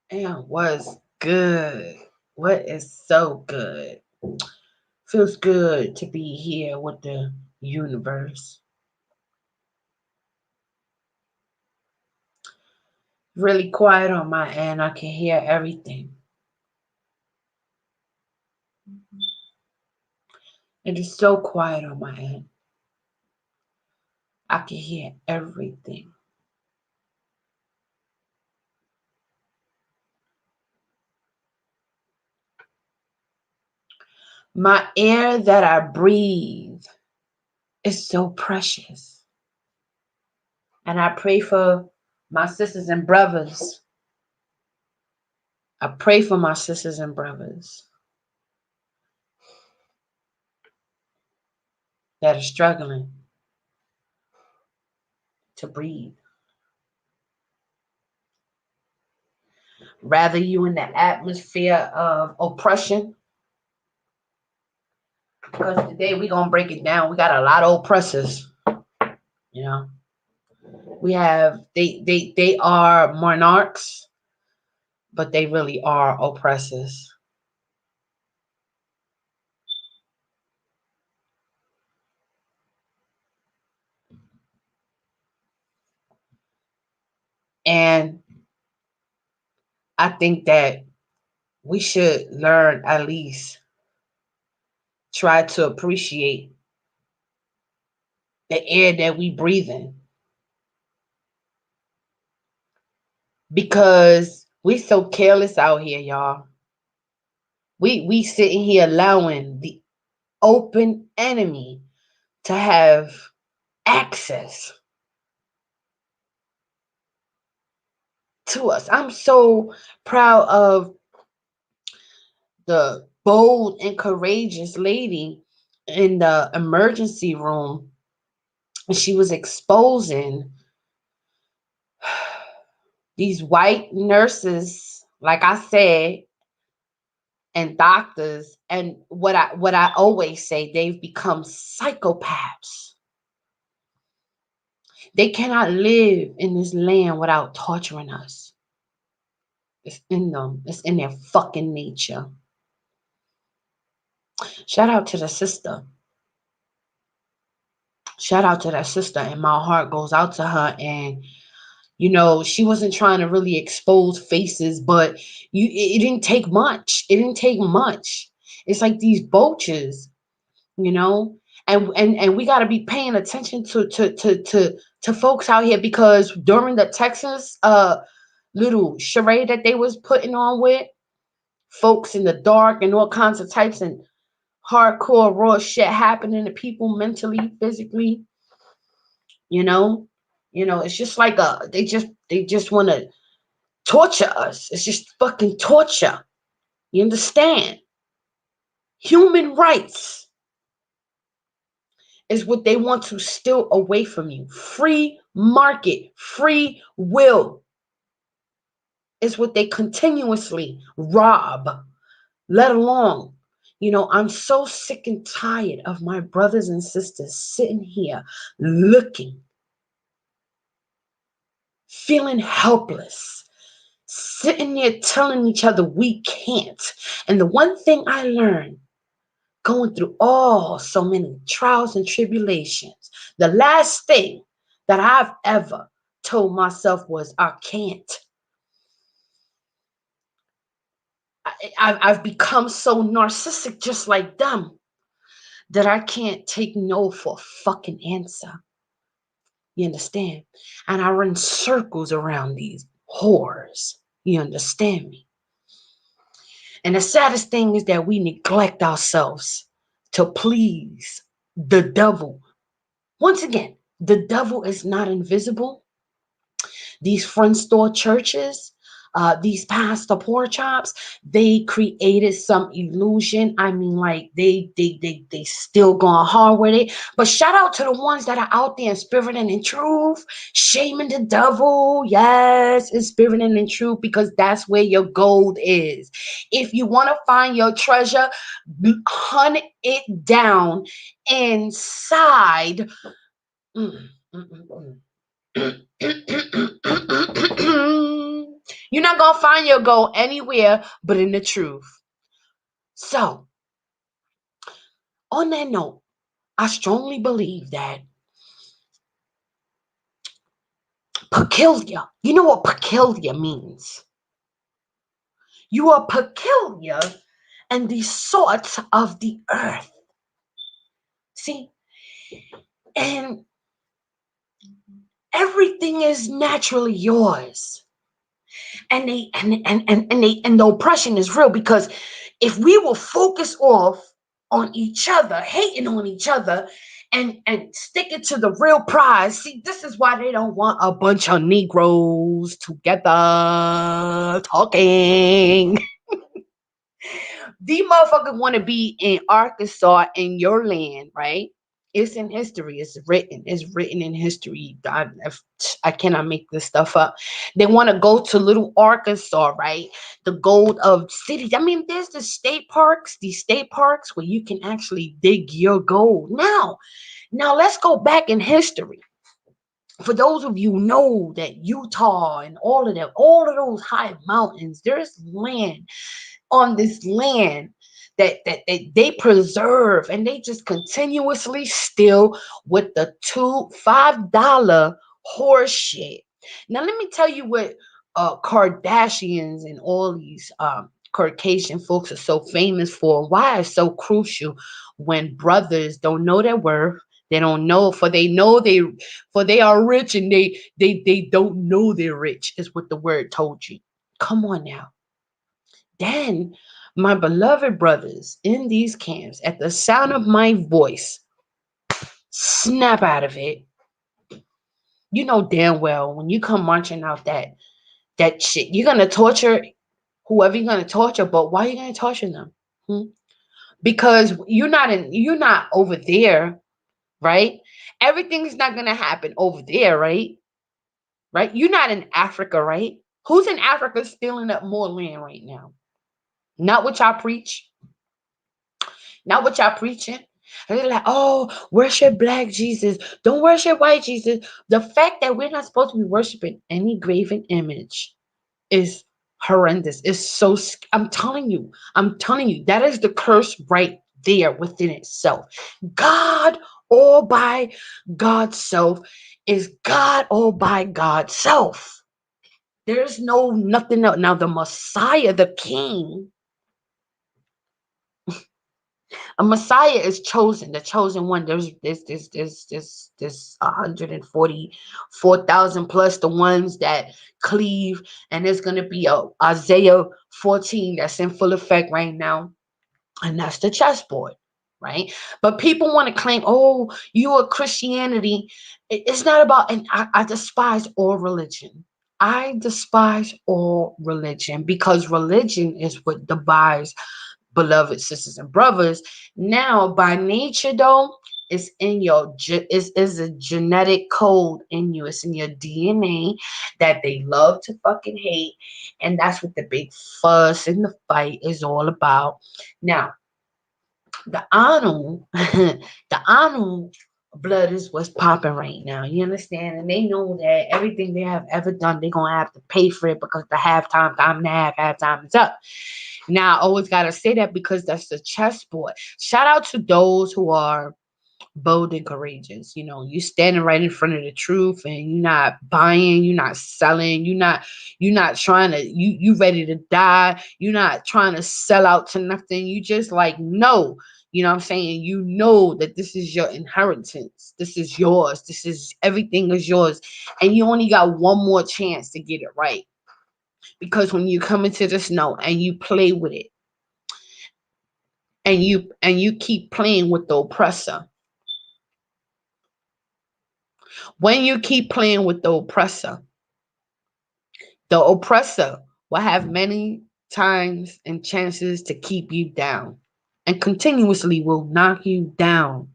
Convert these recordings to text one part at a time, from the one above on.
And what's good? What is so good? Feels good to be here with the universe. Really quiet on my end. I can hear everything. It is so quiet on my end. I can hear everything. My air that I breathe is so precious. And I pray for my sisters and brothers. I pray for my sisters and brothers that are struggling to breathe. Rather you in the atmosphere of oppression, because today we're gonna break it down. We got a lot of oppressors, you know. We have they are monarchs, but they really are oppressors. And I think that we should learn, at least try to appreciate the air that we breathe in, because we so careless out here, y'all. We sitting here allowing the open enemy to have access to us. I'm so proud of the bold and courageous lady in the emergency room. She was exposing these white nurses, like I said, and doctors, and what I always say, they've become psychopaths. They cannot live in this land without torturing us. It's in them. It's in their fucking nature. Shout out to the sister. Shout out to that sister, and my heart goes out to her. And she wasn't trying to really expose faces, but it didn't take much. It didn't take much. It's like these vultures, you know, and we got to be paying attention to folks out here, because during the Texas little charade that they was putting on with folks in the dark and all kinds of types and hardcore raw shit happening to people mentally, physically, you know it's just like they just want to torture us. It's just fucking torture. You understand? Human rights is what they want to steal away from you. Free market, free will is what they continuously rob. Let alone, I'm so sick and tired of my brothers and sisters sitting here looking, feeling helpless, sitting there telling each other we can't. And the one thing I learned going through all so many trials and tribulations, the last thing that I've ever told myself was, I can't. I've become so narcissistic, just like them, that I can't take no for a fucking answer. You understand? And I run circles around these whores. You understand me? And the saddest thing is that we neglect ourselves to please the devil. Once again, the devil is not invisible. These front store churches, these pastor pork chops, they created some illusion. I mean, like they still going hard with it. But shout out to the ones that are out there in spirit and in truth, shaming the devil. Yes, in spirit and in truth, because that's where your gold is. If you want to find your treasure, hunt it down inside. Mm, mm, mm, mm. You're not going to find your goal anywhere but in the truth. So, on that note, I strongly believe that peculiar, you know what peculiar means? You are peculiar and the salt of the earth. See? And everything is naturally yours. And the oppression is real, because if we will focus off on each other, hating on each other, and stick it to the real prize. See, this is why they don't want a bunch of Negroes together talking. The motherfuckers want to be in Arkansas, in your land, right? It's in history. It's written. It's written in history. I cannot make this stuff up. They want to go to little Arkansas, right? The gold of cities. I mean, there's the state parks, these state parks where you can actually dig your gold. Now let's go back in history. For those of you who know that Utah and all of that, all of those high mountains, there's land on this land that they preserve, and they just continuously steal with the $5 horse shit. Now let me tell you what Kardashians and all these Caucasian folks are so famous for. Why it's so crucial when brothers don't know their worth. They don't know, for they are rich, and they don't know they're rich, is what the word told you. Come on now. Then, my beloved brothers in these camps, at the sound of my voice, snap out of it. You know damn well when you come marching out that shit, you're gonna torture whoever you're gonna torture. But why are you gonna torture them? Because you're not over there, right? Everything's not gonna happen over there, right? Right? You're not in Africa, right? Who's in Africa stealing up more land right now? Not what y'all preach. Not what y'all preaching. And they're like, oh, worship black Jesus. Don't worship white Jesus. The fact that we're not supposed to be worshiping any graven image is horrendous. It's so, I'm telling you, that is the curse right there within itself. God all by God's self is God all by God's self. There's no nothing else. Now the Messiah, the King, a Messiah is chosen, the chosen one. There's 144,000 plus the ones that cleave, and there's gonna be a Isaiah 14 that's in full effect right now, and that's the chessboard, right? But people want to claim, oh, you are Christianity. It's not about, and I despise all religion. I despise all religion, because religion is what divides beloved sisters and brothers. Now, by nature, though, it's in your is a genetic code in you. It's in your DNA that they love to fucking hate, and that's what the big fuss and the fight is all about. Now, the Anu, the Anu blood is what's popping right now. You understand? And they know that everything they have ever done, they're gonna have to pay for it, because the halftime time and a halftime is up. Now, I always gotta say that, because that's the chessboard. Shout out to those who are bold and courageous. You know, you standing right in front of the truth, and you're not buying, you're not selling, you're not trying to, you ready to die. You're not trying to sell out to nothing. You just like, no. You know what I'm saying? You know that this is your inheritance. This is yours. This is, everything is yours. And you only got one more chance to get it right. Because when you come into the snow and you play with it, and you keep playing with the oppressor, when you keep playing with the oppressor will have many times and chances to keep you down, and continuously will knock you down.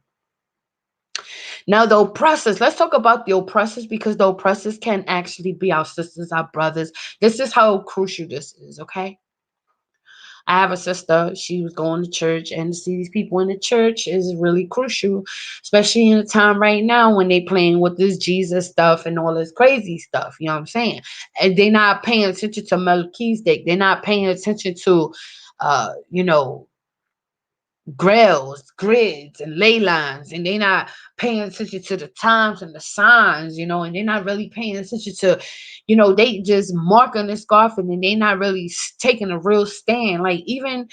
Now, the oppressors, let's talk about the oppressors, because the oppressors can actually be our sisters, our brothers. This is how crucial this is, okay? I have a sister. She was going to church, and to see these people in the church is really crucial, especially in a time right now when they playing with this Jesus stuff and all this crazy stuff. You know what I'm saying? And they're not paying attention to Melchizedek. They're not paying attention to, you know, grails, grids, and ley lines, and they're not paying attention to the times and the signs, you know, and they're not really paying attention to, you know, they just marking and scarfing, and they're not really taking a real stand. Like even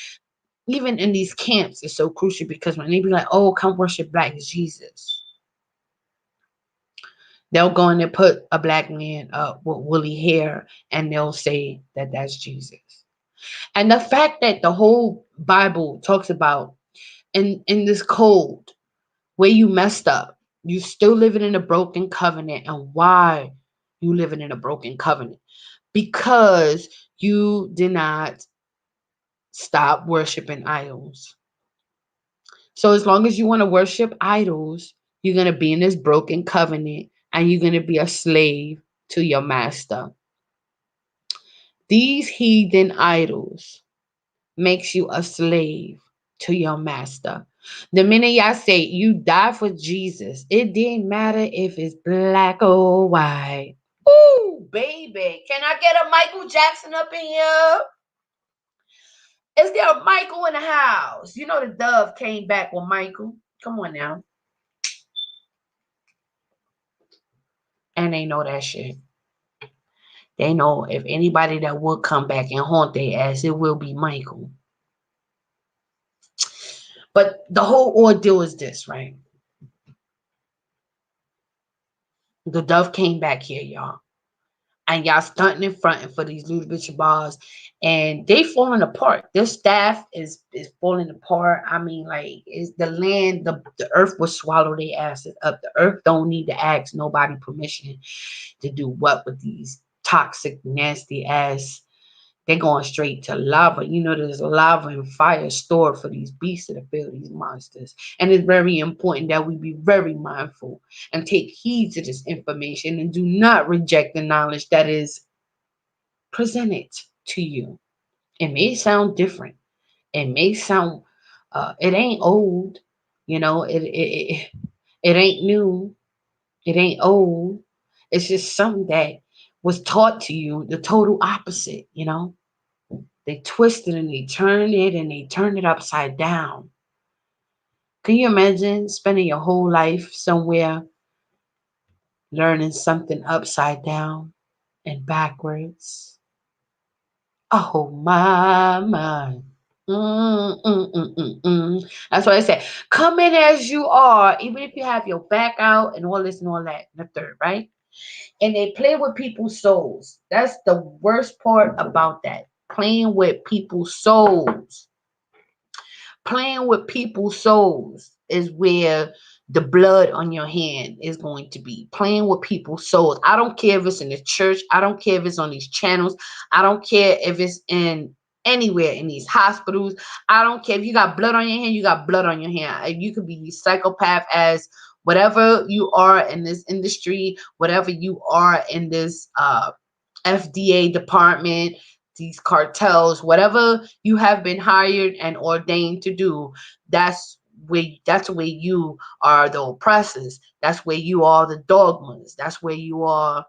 in these camps, it's so crucial because when they be like, "Oh, come worship Black Jesus," they'll go and they put a black man up with woolly hair, and they'll say that that's Jesus. And the fact that the whole Bible talks about in this code where you messed up. You still living in a broken covenant. And why you living in a broken covenant? Because you did not stop worshiping idols. So as long as you want to worship idols, you're going to be in this broken covenant and you're going to be a slave to your master. These heathen idols makes you a slave to your master. The minute y'all say you die for Jesus, it didn't matter if it's black or white. Ooh, baby. Can I get a Michael Jackson up in here? Is there a Michael in the house? You know the dove came back with Michael. Come on now. And they know that shit. They know if anybody that would come back and haunt their ass, it will be Michael. But the whole ordeal is this, right? The dove came back here, y'all. And y'all stunting and fronting for these little bitch bars, and they falling apart. Their staff is falling apart. I mean, like, is the land, the earth will swallow their asses up. The earth don't need to ask nobody permission to do what with these toxic, nasty ass. They're going straight to lava. You know, there's lava and fire stored for these beasts to fill these monsters. And it's very important that we be very mindful and take heed to this information and do not reject the knowledge that is presented to you. It may sound different. It may sound, it ain't old. You know, it ain't new. It ain't old. It's just something that was taught to you the total opposite, you know? They twisted and they turned it and they turned it upside down. Can you imagine spending your whole life somewhere learning something upside down and backwards? Oh my. That's why I said, come in as you are, even if you have your back out and all this and all that, the third, right? And they play with people's souls. That's the worst part about that. Playing with people's souls. Playing with people's souls is where the blood on your hand is going to be. Playing with people's souls. I don't care if it's in the church. I don't care if it's on these channels. I don't care if it's in anywhere in these hospitals. I don't care if you got blood on your hand, you got blood on your hand. If you could be psychopath as whatever you are in this industry, whatever you are in this FDA department, these cartels, whatever you have been hired and ordained to do, that's where you are the oppressors. That's where you are the dogmas. That's where you are,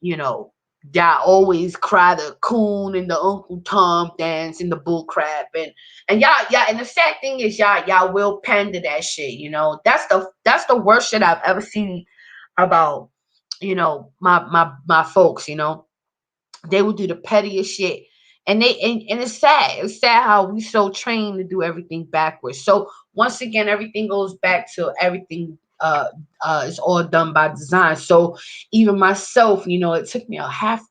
you know, that always cry the coon and the Uncle Tom dance and the bull crap and y'all and the sad thing is y'all will pander that shit, you know. That's the worst shit I've ever seen about, you know, my folks, you know. They will do the pettiest shit. And it's sad. It's sad how we so trained to do everything backwards. So once again, everything goes back to everything is all done by design. So even myself, you know, it took me a half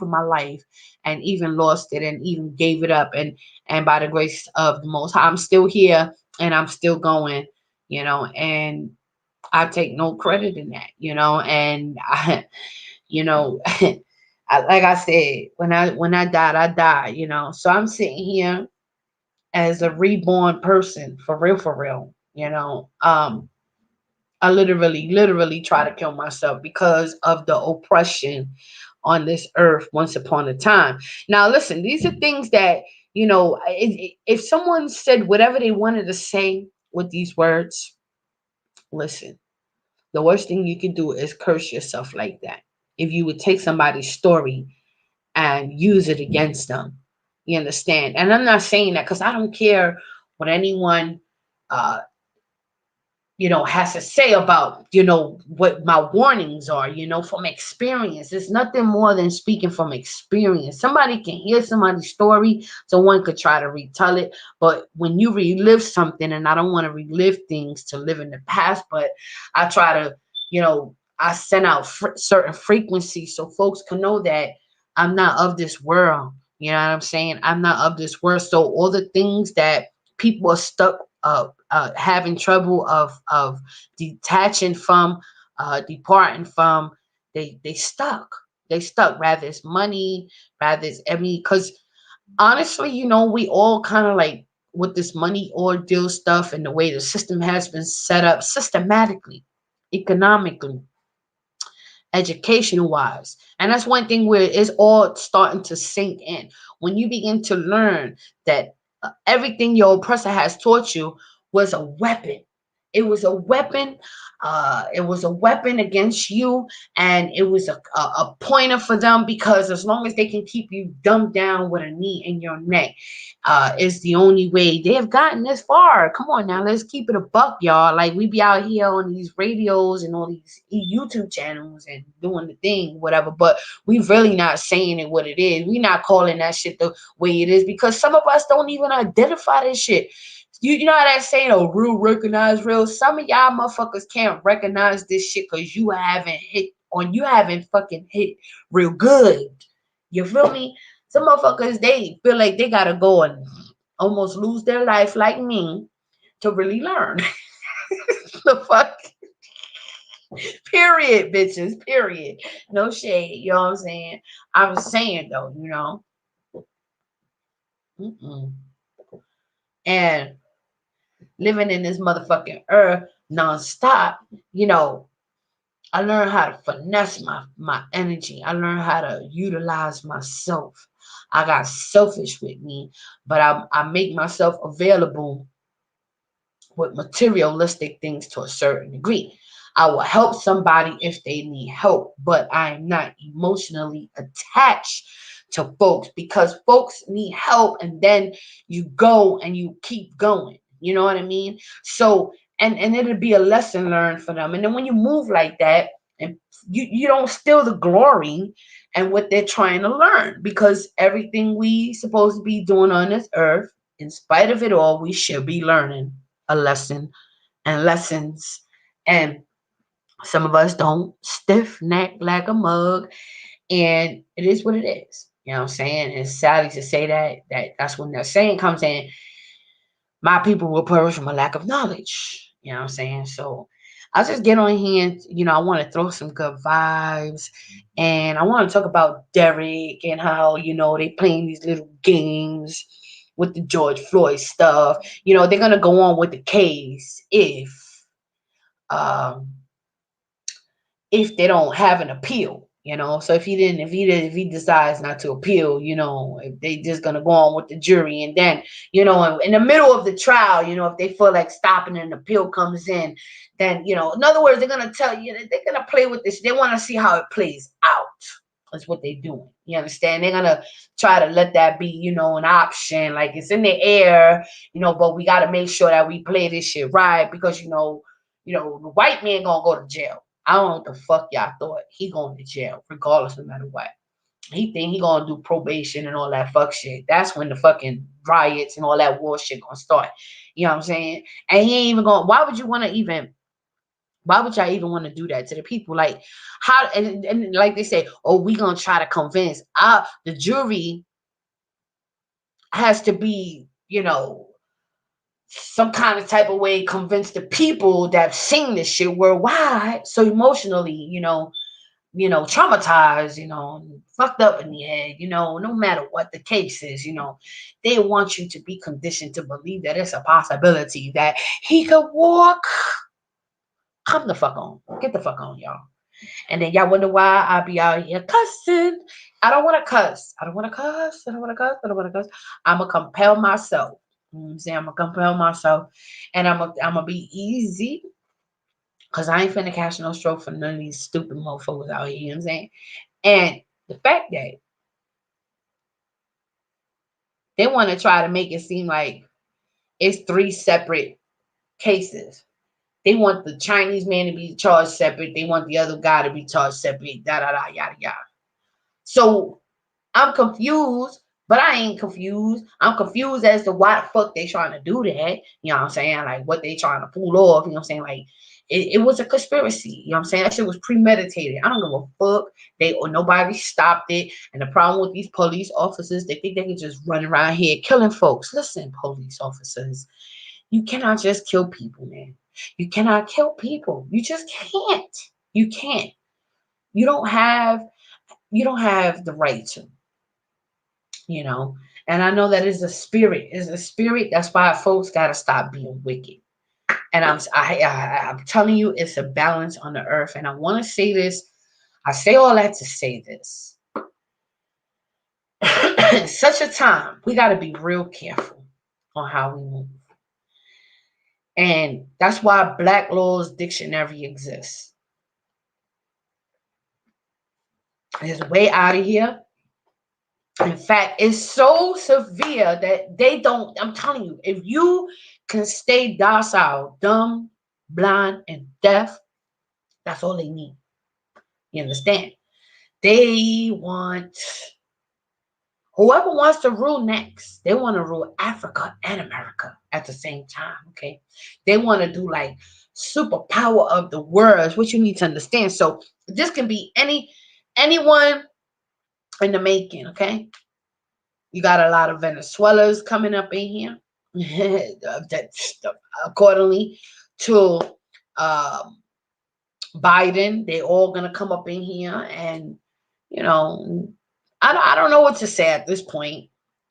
of my life and even lost it and even gave it up. And by the grace of the most high, I'm still here and I'm still going, you know, and I take no credit in that, you know, and I, you know, like I said, when I died, I died, you know. So I'm sitting here as a reborn person, for real, you know. I literally try to kill myself because of the oppression on this earth once upon a time. Now, listen, these are things that If someone said whatever they wanted to say with these words, listen, the worst thing you can do is curse yourself like that. If you would take somebody's story and use it against them, you understand? And I'm not saying that because I don't care what anyone uh, has to say about, what my warnings are, from experience. It's nothing more than speaking from experience. Somebody can hear somebody's story, someone could try to retell it. But when you relive something, and I don't want to relive things to live in the past, but I try to, I send out certain frequencies so folks can know that I'm not of this world. You know what I'm saying? I'm not of this world. So all the things that people are stuck having trouble of detaching from, departing from, they stuck. They stuck. Rather it's money, rather it's because honestly, we all kind of like with this money ordeal stuff and the way the system has been set up systematically, economically, educational wise. And that's one thing where it's all starting to sink in. When you begin to learn that everything your oppressor has taught you was a weapon. It was a weapon. It was a weapon against you, and it was a pointer for them, because as long as they can keep you dumbed down with a knee in your neck, is the only way they have gotten this far. Come on now, let's keep it a buck, y'all. Like, we be out here on these radios and all these YouTube channels and doing the thing, whatever, but we really not saying it what it is. We not calling that shit the way it is, because some of us don't even identify this shit. You know how that saying, "Oh, real recognize real." Some of y'all motherfuckers can't recognize this shit because you haven't fucking hit real good. You feel me? Some motherfuckers, they feel like they gotta go and almost lose their life like me to really learn. The fuck? Period, bitches. Period. No shade. You know what I'm saying? I was saying though, Mm-mm. And living in this motherfucking earth nonstop, I learned how to finesse my energy. I learned how to utilize myself. I got selfish with me, but I make myself available with materialistic things to a certain degree. I will help somebody if they need help, but I am not emotionally attached to folks, because folks need help and then you go and you keep going. You know what I mean? So, and it'll be a lesson learned for them. And then when you move like that, and you don't steal the glory and what they're trying to learn, because everything we supposed to be doing on this earth, in spite of it all, we should be learning a lesson and lessons. And some of us don't, stiff neck like a mug, and it is what it is. You know what I'm saying? It's sadly to say that's when that saying comes in, my people will perish from a lack of knowledge. You know what I'm saying? So I'll just get on here and, I want to throw some good vibes. And I want to talk about Derek and how, they playing these little games with the George Floyd stuff. They're going to go on with the case um, if they don't have an appeal. So if he decides not to appeal, if they just gonna go on with the jury, and then, in the middle of the trial, if they feel like stopping and an appeal comes in, then, in other words, they're gonna tell you that they're gonna play with this. They want to see how it plays out. That's what they're doing. You understand? They're gonna try to let that be, an option, like it's in the air, but we gotta make sure that we play this shit right, because the white man gonna go to jail. I don't know what the fuck y'all thought. He going to jail, regardless, no matter what. He think he gonna do probation and all that fuck shit. That's when the fucking riots and all that war shit gonna start. You know what I'm saying? And he ain't even going. Why would y'all even want to do that to the people? Like, how? And like they say, oh, we gonna try to convince. The jury has to be, some kind of type of way convince the people that have seen this shit worldwide, so emotionally, traumatized, fucked up in the head, no matter what the case is, they want you to be conditioned to believe that it's a possibility that he could walk. Come the fuck on. Get the fuck on, y'all. And then y'all wonder why I be out here cussing. I don't want to cuss. I don't want to cuss. I don't want to cuss. I don't want to cuss. I'm going to compel myself. You know what I'm saying? I'm going to compel myself. And I'm gonna be easy. Because I ain't finna catch no stroke for none of these stupid motherfuckers out here. You know what I'm saying? And the fact that they want to try to make it seem like it's three separate cases. They want the Chinese man to be charged separate. They want the other guy to be charged separate. Da da da yada yada. So I'm confused, but I ain't confused. I'm confused as to why the fuck they trying to do that. You know what I'm saying? Like what they trying to pull off. You know what I'm saying? Like it was a conspiracy. You know what I'm saying? That shit was premeditated. I don't give a fuck. They or nobody stopped it. And the problem with these police officers, they think they can just run around here killing folks. Listen, police officers, you cannot just kill people, man. You cannot kill people. You just can't. You can't. You don't have the right to, you know. And I know that is a spirit. It's a spirit. That's why folks gotta stop being wicked. And I'm telling you, it's a balance on the earth. And I want to say this. I say all that to say this. In such a time, we got to be real careful on how we move. And that's why Black Law's Dictionary exists. It's way out of here. In fact, it's so severe that they don't. I'm telling you, if you can stay docile, dumb, blind, and deaf, that's all they need. You understand? They want whoever wants to rule next. They want to rule Africa and America at the same time. Okay, they want to do like superpower of the world. Is what you need to understand. So this can be anyone in the making. Okay, you got a lot of Venezuelans coming up in here. that accordingly to um, Biden, they all gonna come up in here, and you know, I don't know what to say at this point.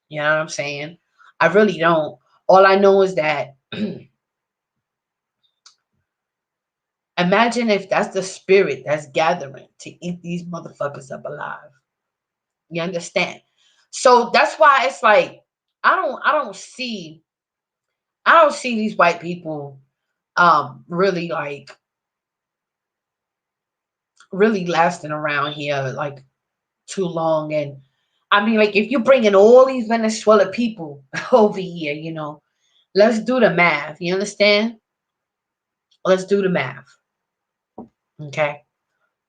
You know what I'm saying? I really don't. All I know is that imagine if that's the spirit that's gathering to eat these motherfuckers up alive. You understand? So that's why it's like I don't see these white people really like really lasting around here like too long. And I mean, like, if you bring in all these Venezuela people over here, you know, let's do the math. You understand? Let's do the math. Okay.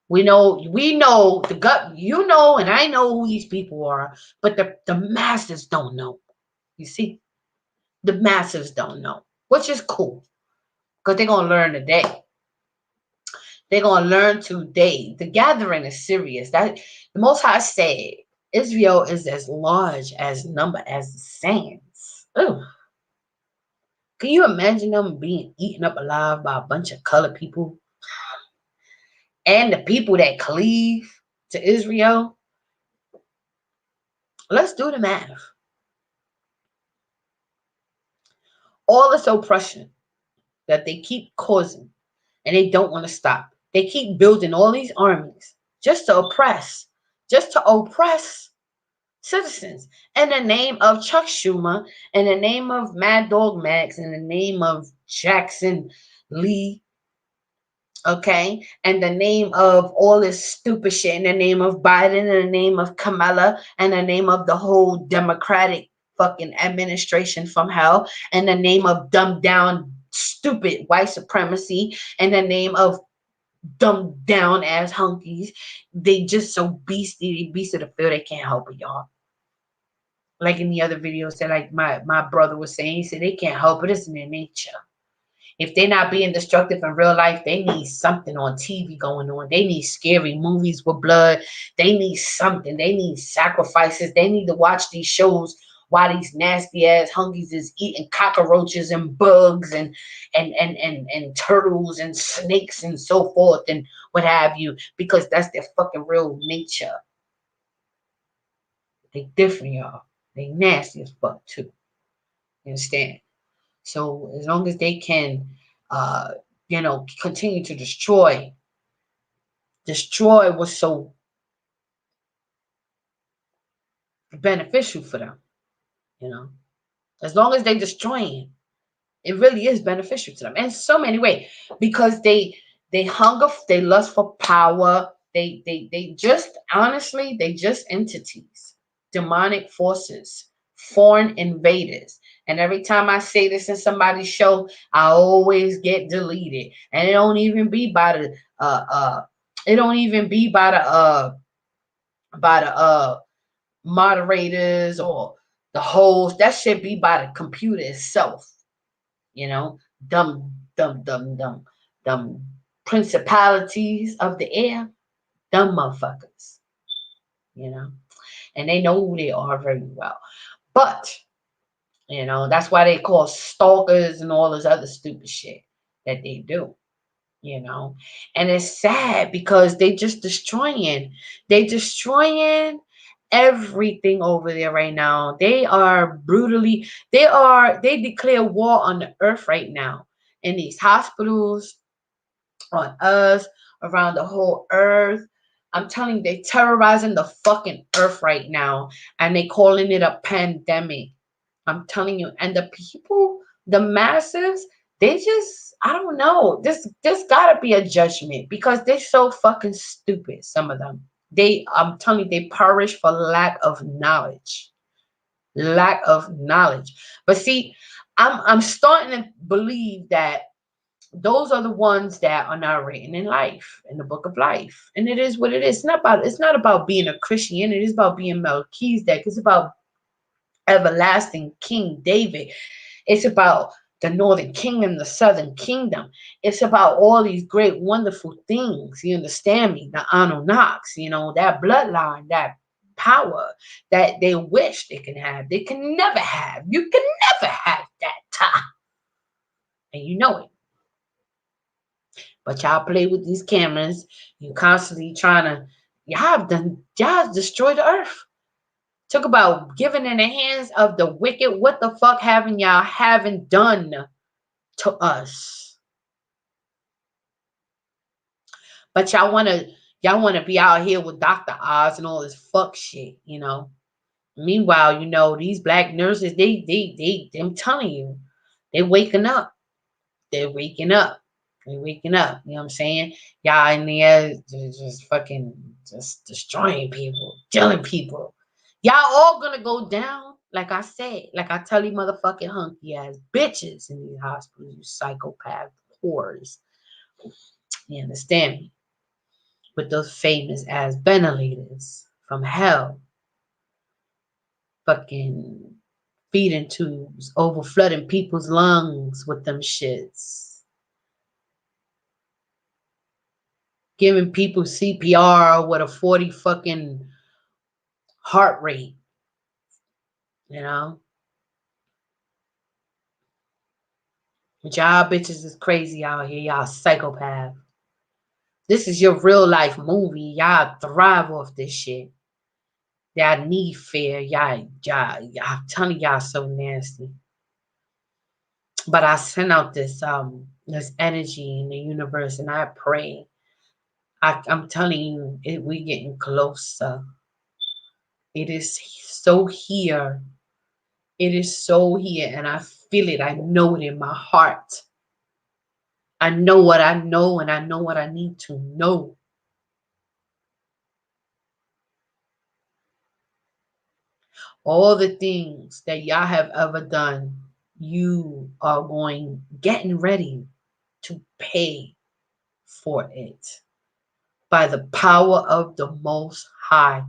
We know the gut, you know, and I know who these people are, but the masses don't know. You see? The masses don't know, which is cool because they're gonna learn today. They're gonna learn today. The gathering is serious. That the Most High said Israel is as large as number as the sands. Ooh. Can you imagine them being eaten up alive by a bunch of colored people and the people that cleave to Israel? Let's do the math. All this oppression that they keep causing and they don't want to stop. They keep building all these armies just to oppress citizens in the name of Chuck Schumer, in the name of Mad Dog Max, in the name of Jackson Lee, okay, in the name of all this stupid shit, in the name of Biden, in the name of Kamala, in the name of the whole Democratic fucking administration from hell, in the name of dumbed down stupid white supremacy, in the name of dumbed down ass hunkies. They just so beastie, beastie to feel they can't help it, y'all. Like in the other videos that like my brother was saying, he said they can't help it, it's in their nature. If they're not being destructive in real life, they need something on TV going on. They need scary movies with blood. They need something. They need sacrifices. They need to watch these shows while these nasty ass hunkies is eating cockroaches and bugs and turtles and snakes and so forth and what have you, because that's their fucking real nature. They different, y'all. They nasty as fuck too. You understand? So as long as they can, uh, continue to destroy destroy what's so beneficial for them, you know. As long as they destroying, it really is beneficial to them in so many ways because they hunger, they lust for power. They just honestly, they just entities, demonic forces, foreign invaders. And every time I say this in somebody's show, I always get deleted. And it don't even be by the it don't even be by the moderators or the host. That should be by the computer itself. You know, dumb principalities of the air, dumb motherfuckers, you know, and they know who they are very well. But, you know, that's why they call stalkers and all this other stupid shit that they do, you know. And it's sad because they destroying everything over there right now. They declare war on the earth right now in these hospitals, on us, around the whole earth. I'm telling you, they terrorizing the fucking earth right now, and they calling it a pandemic. I'm telling you, and the people, the masses, they just, I don't know. This gotta be a judgment because they're so fucking stupid. Some of them, I'm telling you, they perish for lack of knowledge. Lack of knowledge. But see, I'm starting to believe that those are the ones that are not written in life, in the book of life. And it is what it is. It's not about being a Christian. It is about being Melchizedek. It's about everlasting King David. It's about the northern kingdom, the southern kingdom. It's about all these great, wonderful things. You understand me? The Anunnaks, you know, that bloodline, that power that they wish they can have. They can never have. You can never have that. And you know it. But y'all play with these cameras. You constantly trying to, y'all destroy the earth. Talk about giving in the hands of the wicked. What the fuck haven't done to us? But y'all wanna be out here with Dr. Oz and all this fuck shit, you know. Meanwhile, you know, these black nurses, I'm telling you, they waking up. They're waking up. They're waking up. You know what I'm saying? Y'all in there just fucking just destroying people, killing people. Y'all all gonna go down, like I said, like I tell you motherfucking hunky ass bitches in these hospitals, you psychopath whores. You understand me? With those famous ass ventilators from hell, fucking feeding tubes, over flooding people's lungs with them shits. Giving people CPR with a 40 fucking heart rate, you know? Y'all bitches is crazy out here. Y'all psychopath. This is your real life movie. Y'all thrive off this shit. Y'all need fear. I'm telling y'all so nasty. But I send out this energy in the universe and I pray. I'm telling you, we getting closer. It is so here. It is so here, and I feel it. I know it in my heart. I know what I know, and I know what I need to know. All the things that y'all have ever done, you are getting ready to pay for it by the power of the Most High.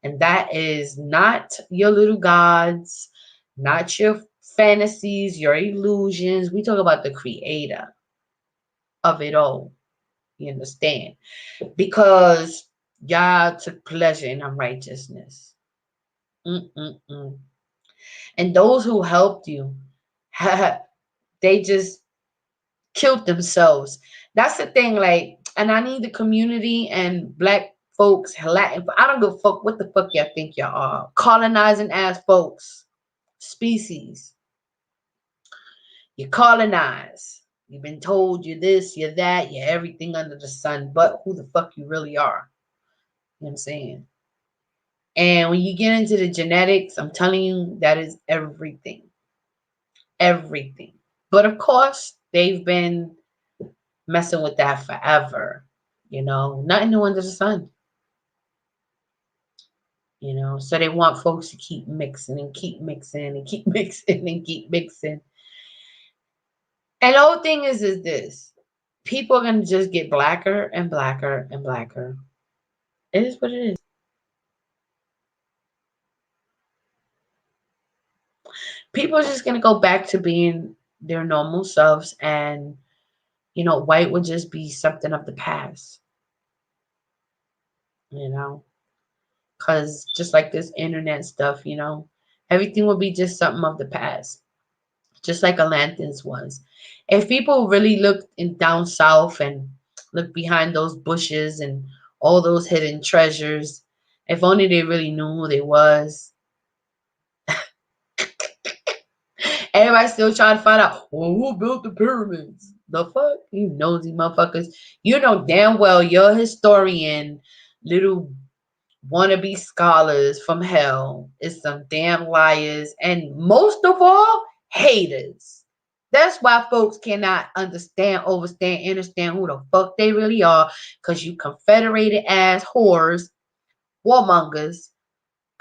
And that is not your little gods, not your fantasies, your illusions. We talk about the creator of it all. You understand? Because y'all took pleasure in unrighteousness. Mm-mm-mm. And those who helped you, they just killed themselves. That's the thing. Like, and I need the community and black folks, Latin. I don't give a fuck what the fuck y'all think y'all are. Colonizing ass folks, species. You colonize. You've been told you're this, you're that, you're everything under the sun, but who the fuck you really are. You know what I'm saying? And when you get into the genetics, I'm telling you, that is everything. Everything. But of course, they've been messing with that forever. You know, nothing new under the sun. You know, so they want folks to keep mixing and keep mixing and keep mixing and keep mixing. And the whole thing is this: people are gonna just get blacker and blacker and blacker. It is what it is. People are just gonna go back to being their normal selves, and you know, white would just be something of the past. You know, because just like this internet stuff, you know, everything will be just something of the past, just like Atlantis was. If people really looked in down south and looked behind those bushes and all those hidden treasures, if only they really knew who they was. Everybody still trying to find out, well, who built the pyramids? The fuck? You nosy motherfuckers. You know damn well your historian, little wannabe scholars from hell, is some damn liars, and most of all, haters. That's why folks cannot understand, overstand, understand who the fuck they really are, because you confederated ass whores, warmongers,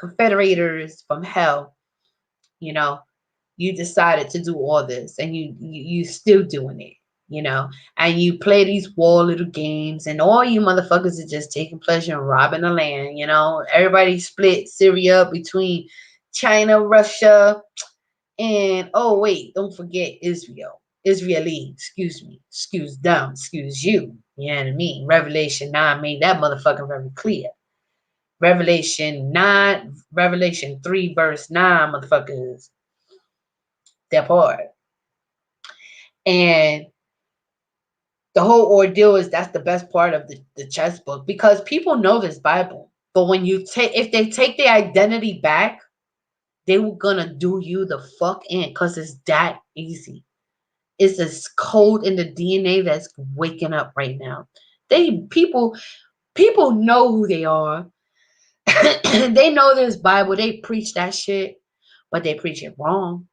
confederators from hell, you know, you decided to do all this, and you still doing it, you know, and you play these war little games, and all you motherfuckers are just taking pleasure in robbing the land, you know. Everybody split Syria between China, Russia, and oh wait, don't forget Israel. Israeli, excuse me, excuse them, excuse you. You know what I mean? Revelation 9 made that motherfucker very clear. Revelation 9, Revelation 3, verse 9, motherfuckers, that part. And the whole ordeal is that's the best part of the chess book, because people know this Bible. But when you take, if they take their identity back, they were gonna do you the fuck in, because it's that easy. It's this code in the DNA that's waking up right now. They people know who they are. They know this Bible. They preach that shit, but they preach it wrong,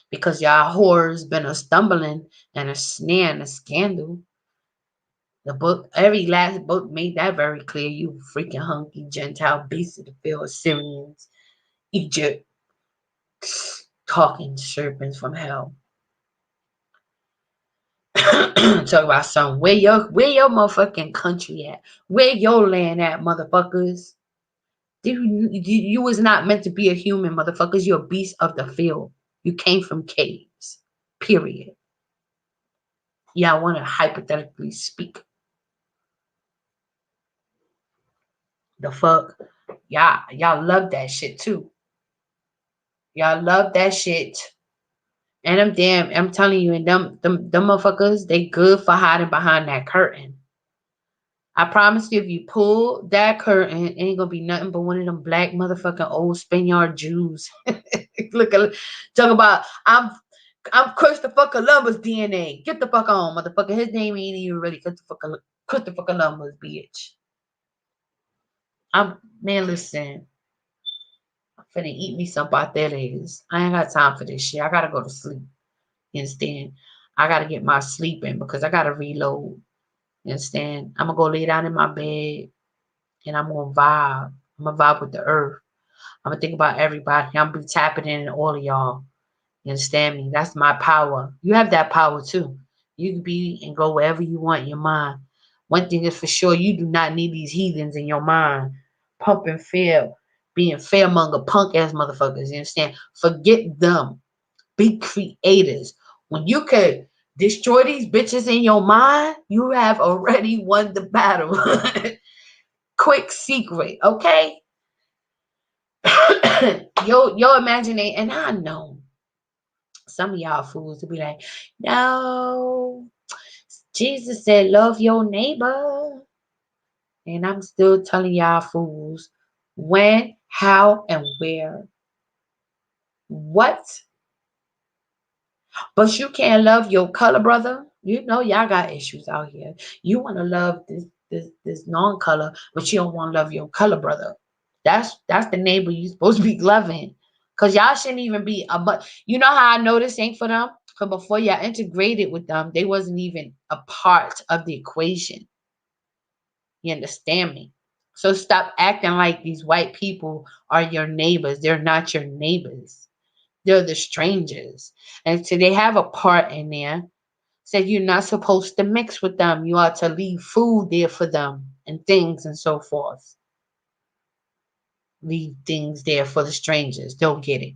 because y'all whores been a stumbling and a snare and a scandal. The book, every last book made that very clear. You freaking hunky Gentile beasts of the field, Assyrians, Egypt, talking serpents from hell. Talk about something. Where your motherfucking country at? Where your land at, motherfuckers? You was not meant to be a human, motherfuckers. You're a beast of the field. You came from caves. Period. Yeah, I want to hypothetically speak. The fuck? Y'all love that shit too. Y'all love that shit. And I'm telling you, and them motherfuckers, they good for hiding behind that curtain. I promise you, if you pull that curtain, it ain't gonna be nothing but one of them black motherfucking old Spaniard Jews. Talk about I'm Christopher Columbus DNA. Get the fuck on, motherfucker. His name ain't even really Christopher Columbus, bitch. Man, listen. I'm finna eat me some pateles. I ain't got time for this shit. I gotta go to sleep. You understand? I gotta get my sleep in, because I gotta reload. You understand? I'm gonna go lay down in my bed, and I'm gonna vibe. I'm gonna vibe with the earth. I'm gonna think about everybody. I'm gonna be tapping in all of y'all. You understand me? That's my power. You have that power too. You can be and go wherever you want in your mind. One thing is for sure, you do not need these heathens in your mind, pumping fear, being fearmonger, punk ass motherfuckers. You understand? Forget them. Be creators. When you could destroy these bitches in your mind, you have already won the battle. Quick secret, okay? Your imagination, and I know some of y'all fools to be like, no, Jesus said, love your neighbor. And I'm still telling y'all fools when, how, and where. What? But you can't love your color brother. You know y'all got issues out here. You want to love this non-color, but you don't want to love your color brother. That's the neighbor you supposed to be loving. Cause y'all shouldn't even be a but you know how I know this ain't for them? Cause before y'all integrated with them, they wasn't even a part of the equation. You understand me? So stop acting like these white people are your neighbors. They're not your neighbors. They're the strangers. And so they have a part in there. Said you're not supposed to mix with them. You ought to leave food there for them and things and so forth. Leave things there for the strangers. Don't get it.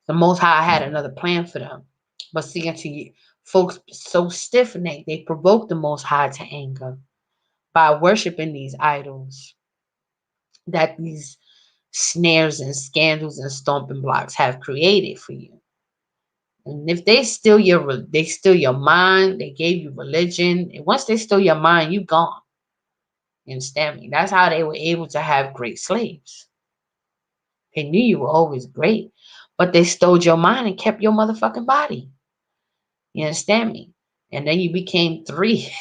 The Most High had another plan for them. But see, until you, folks so stiff necked, they provoke the Most High to anger by worshiping these idols that these snares and scandals and stomping blocks have created for you. And if they steal your mind, they gave you religion. And once they steal your mind, you gone. You understand me? That's how they were able to have great slaves. They knew you were always great, but they stole your mind and kept your motherfucking body. You understand me? And then you became three,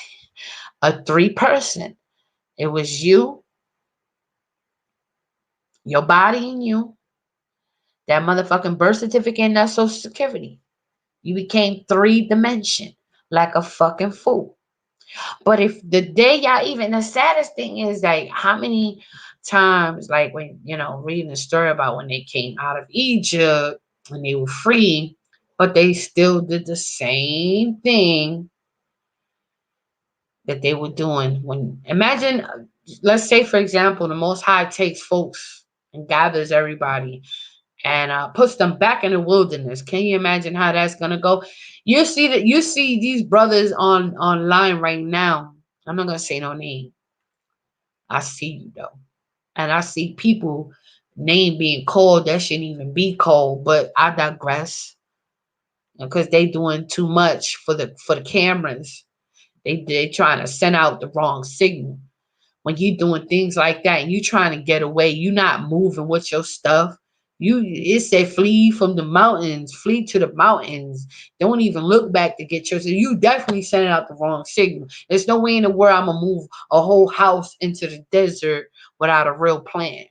a three person. It was you, your body, and you, that motherfucking birth certificate, and that social security. You became three dimension like a fucking fool. But if the day y'all even the saddest thing is like how many times like when reading the story about when they came out of Egypt and they were free, but they still did the same thing that they were doing when imagine let's say for example the Most High takes folks and gathers everybody and puts them back in the wilderness. Can you imagine how that's gonna go? You see these brothers on online right now. I'm not gonna say no name. I see you though, and I see people name being called that shouldn't even be called. But I digress because they doing too much for the cameras. They trying to send out the wrong signal. When you doing things like that and you trying to get away, you not moving with your stuff. It said flee from the mountains, flee to the mountains. Don't even look back to get yours. So you definitely sending out the wrong signal. There's no way in the world I'm gonna move a whole house into the desert without a real plan.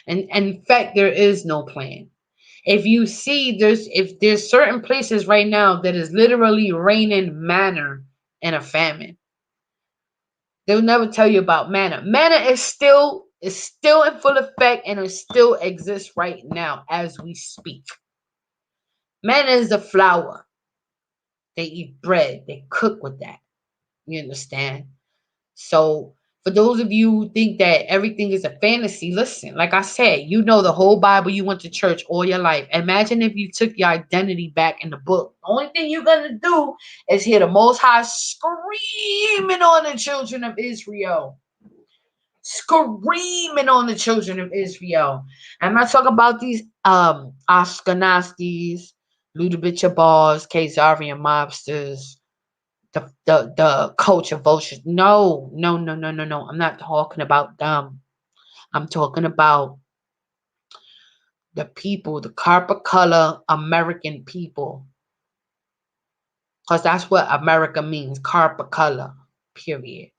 And in fact, there is no plan. If you see if there's certain places right now that is literally raining manna in a famine. They'll never tell you about manna. Manna is still in full effect and it still exists right now as we speak. Manna is the flour. They eat bread. They cook with that. You understand? So for those of you who think that everything is a fantasy, listen, like I said, you know the whole Bible, you went to church all your life. Imagine if you took your identity back in the book. The only thing you're gonna do is hear the Most High screaming on the children of Israel. Screaming on the children of Israel. I'm not talking about these Ashkenazis, Ludovic bars, Khazarian mobsters, the culture vultures. No, no, no, no, no, no. I'm not talking about them. I'm talking about the people, the carpet color American people. Because that's what America means, carpet color, period.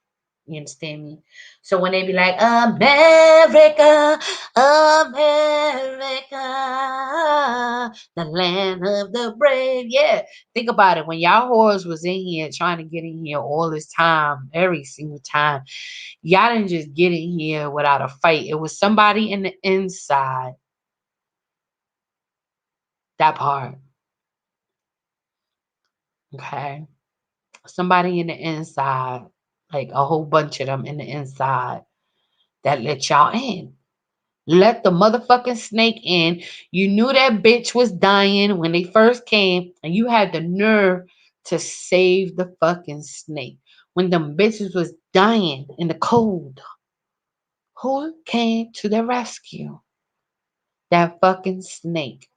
You understand me? So when they be like, America, America, the land of the brave. Yeah, think about it. When y'all whores was in here trying to get in here all this time, every single time, y'all didn't just get in here without a fight. It was somebody in the inside. That part. Okay. Somebody in the inside, like a whole bunch of them in the inside that let y'all in. Let the motherfucking snake in. You knew that bitch was dying when they first came, and you had the nerve to save the fucking snake. When them bitches was dying in the cold, who came to their rescue? That fucking snake.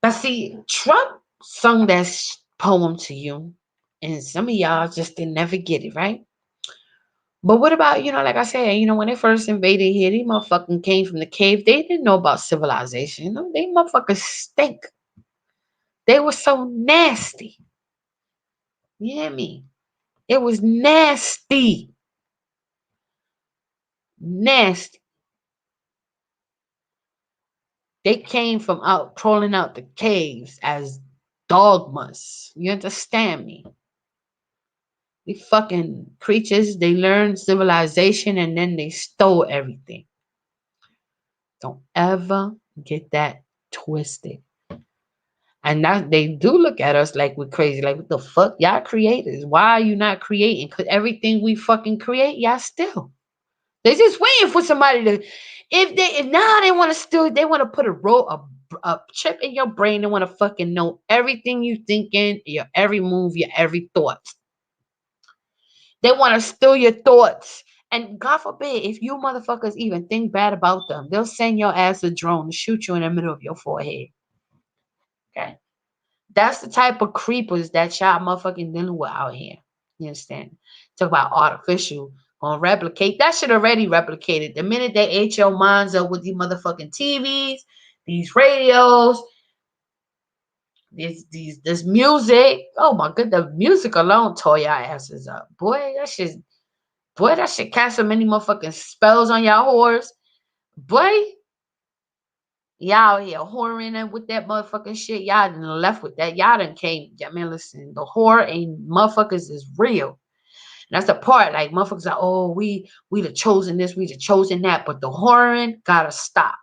But see, Trump sung that poem to you, and some of y'all just didn't never get it, right? But what about, like I said, when they first invaded here, these motherfucking came from the cave. They didn't know about civilization. They motherfuckers stink. They were so nasty. You hear me? It was nasty. Nasty. They came from out crawling out the caves as dogmas. You understand me? The fucking creatures, they learned civilization and then they stole everything. Don't ever get that twisted. And now they do look at us like we're crazy. Like, what the fuck? Y'all creators. Why are you not creating? Because everything we fucking create, y'all still. They're just waiting for somebody to, if now they want to still, they want to put a chip in your brain. They want to fucking know everything you thinking, your every move, your every thought. They want to steal your thoughts. And God forbid, if you motherfuckers even think bad about them, they'll send your ass a drone to shoot you in the middle of your forehead. Okay? That's the type of creepers that y'all motherfucking dealing with out here. You understand? Talk about artificial gonna replicate. That shit already replicated. The minute they ate your minds up with these motherfucking TVs, these radios, this music. Oh my god, the music alone tore your asses up. Boy, that shit cast so many motherfucking spells on y'all whores. Boy, y'all here whoring with that motherfucking shit. Y'all done left with that. Y'all done came. Yeah, man, listen, the whore ain't motherfuckers is real. And that's the part. Like motherfuckers are, oh, we the chosen this, we the chosen that. But the whoring gotta stop.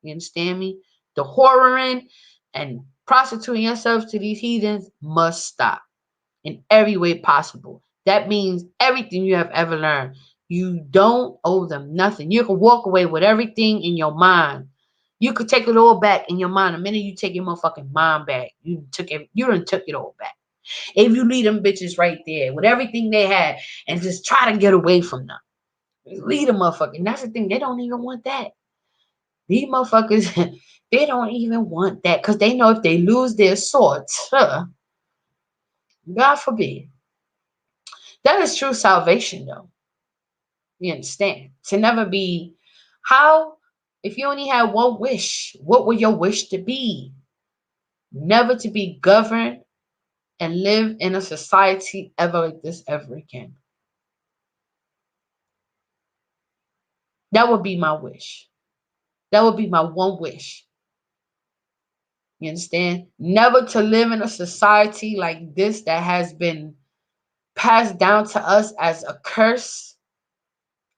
You understand me? The whoring and prostituting yourself to these heathens must stop in every way possible. That means everything you have ever learned. You don't owe them nothing. You can walk away with everything in your mind. You could take it all back in your mind. The minute you take your motherfucking mind back, you done took it all back. If you leave them bitches right there with everything they had and just try to get away from them. Leave them motherfucking. And that's the thing. They don't even want that. These motherfuckers, they don't even want that because they know if they lose their swords, God forbid. That is true salvation, though. You understand? To never be, how, if you only had one wish, what would your wish to be? Never to be governed and live in a society ever like this ever again. That would be my wish. That would be my one wish. You understand? Never to live in a society like this that has been passed down to us as a curse.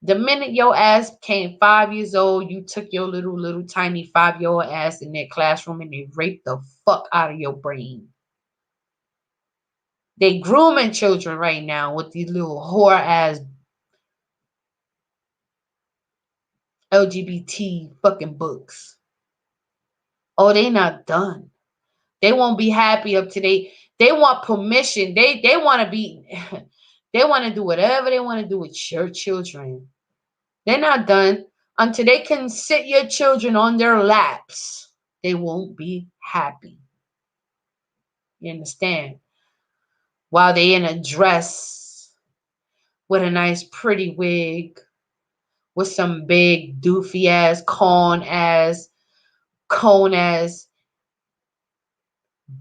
The minute your ass became 5 years old, you took your little tiny 5-year-old ass in their classroom and they raped the fuck out of your brain. They grooming children right now with these little whore ass LGBT fucking books. Oh, they not done. They won't be happy up to they want permission. They want to be they want to do whatever they want to do with your children. They're not done until they can sit your children on their laps. They won't be happy. You understand? While they in a dress with a nice pretty wig with some big doofy ass cone ass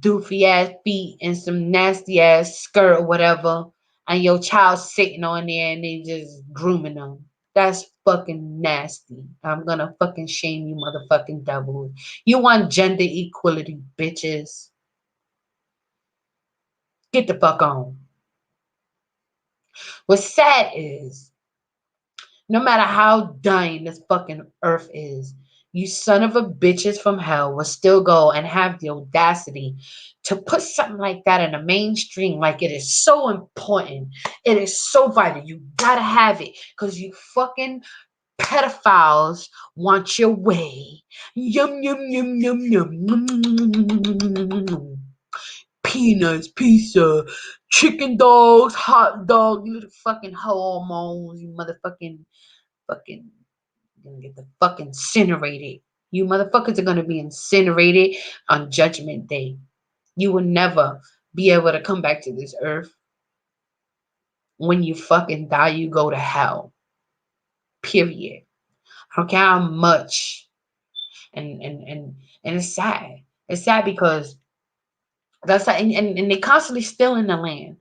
doofy ass feet and some nasty ass skirt or whatever, and your child sitting on there and they just grooming them. That's fucking nasty. I'm gonna fucking shame you, motherfucking devils. You want gender equality, bitches. Get the fuck on. What's sad is, no matter how dying this fucking earth is, you son of a bitches from hell will still go and have the audacity to put something like that in the mainstream like it is so important. It is so vital. You gotta have it because you fucking pedophiles want your way. Yum, yum, yum, yum, yum. Peanuts, pizza, chicken dogs, hot dogs, you little fucking hormones, you fucking gonna get the fucking incinerated. You motherfuckers are gonna be incinerated on Judgment Day. You will never be able to come back to this earth. when you fucking die, you go to hell. Period. I don't care how much. And it's sad. It's sad because that's and they constantly stealing the land.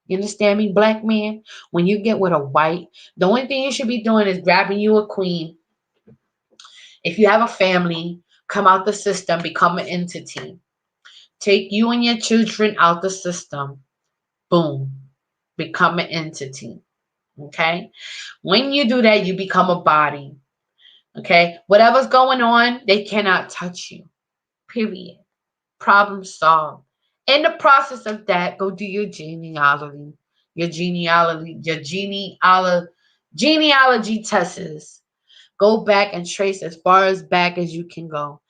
You understand me, black man? When you get with a white, the only thing you should be doing is grabbing you a queen. If you have a family, come out the system, become an entity. Take you and your children out the system. Boom. Become an entity. Okay? When you do that, you become a body. Okay? Whatever's going on, they cannot touch you. Period. Problem solved. In the process of that, go do your genealogy. Genealogy tests. Go back and trace as far as back as you can go.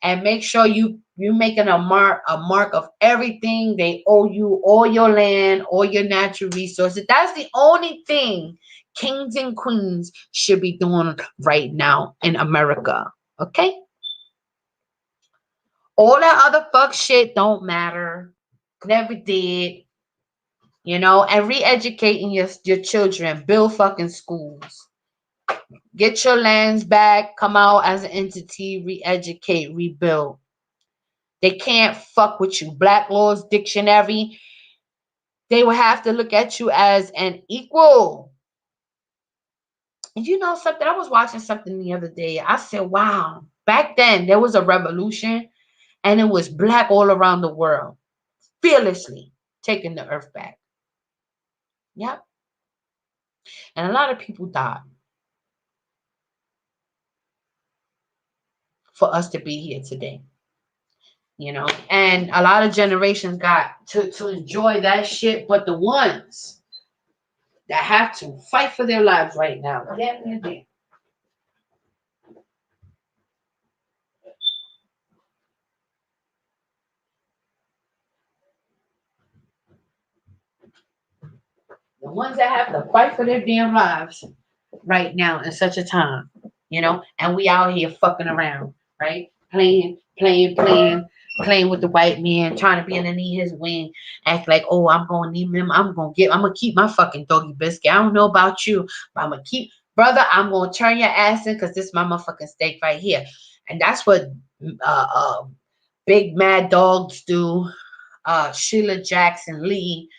And make sure you're making a mark of everything they owe you, all your land, all your natural resources. That's the only thing kings and queens should be doing right now in America. Okay? All that other fuck shit don't matter. Never did. And re-educating your children. Build fucking schools. Get your lands back. Come out as an entity. Re-educate. Rebuild. They can't fuck with you. Black Laws Dictionary. They will have to look at you as an equal. And you know something? I was watching something the other day. I said, wow. Back then, there was a revolution. And it was black all around the world. Fearlessly taking the earth back. Yep. And a lot of people died for us to be here today. And a lot of generations got to enjoy that shit, but the ones that have to fight for their lives right now, the ones that have to fight for their damn lives right now in such a time, and we out here fucking around, right? Playing with the white man, trying to be underneath his wing, act like, oh, I'm gonna need him. I'm gonna keep my fucking doggy biscuit. I don't know about you, but I'm gonna keep, brother. I'm gonna turn your ass in because this is my motherfucking steak right here, and that's what uh, uh big mad dogs do. Sheila Jackson Lee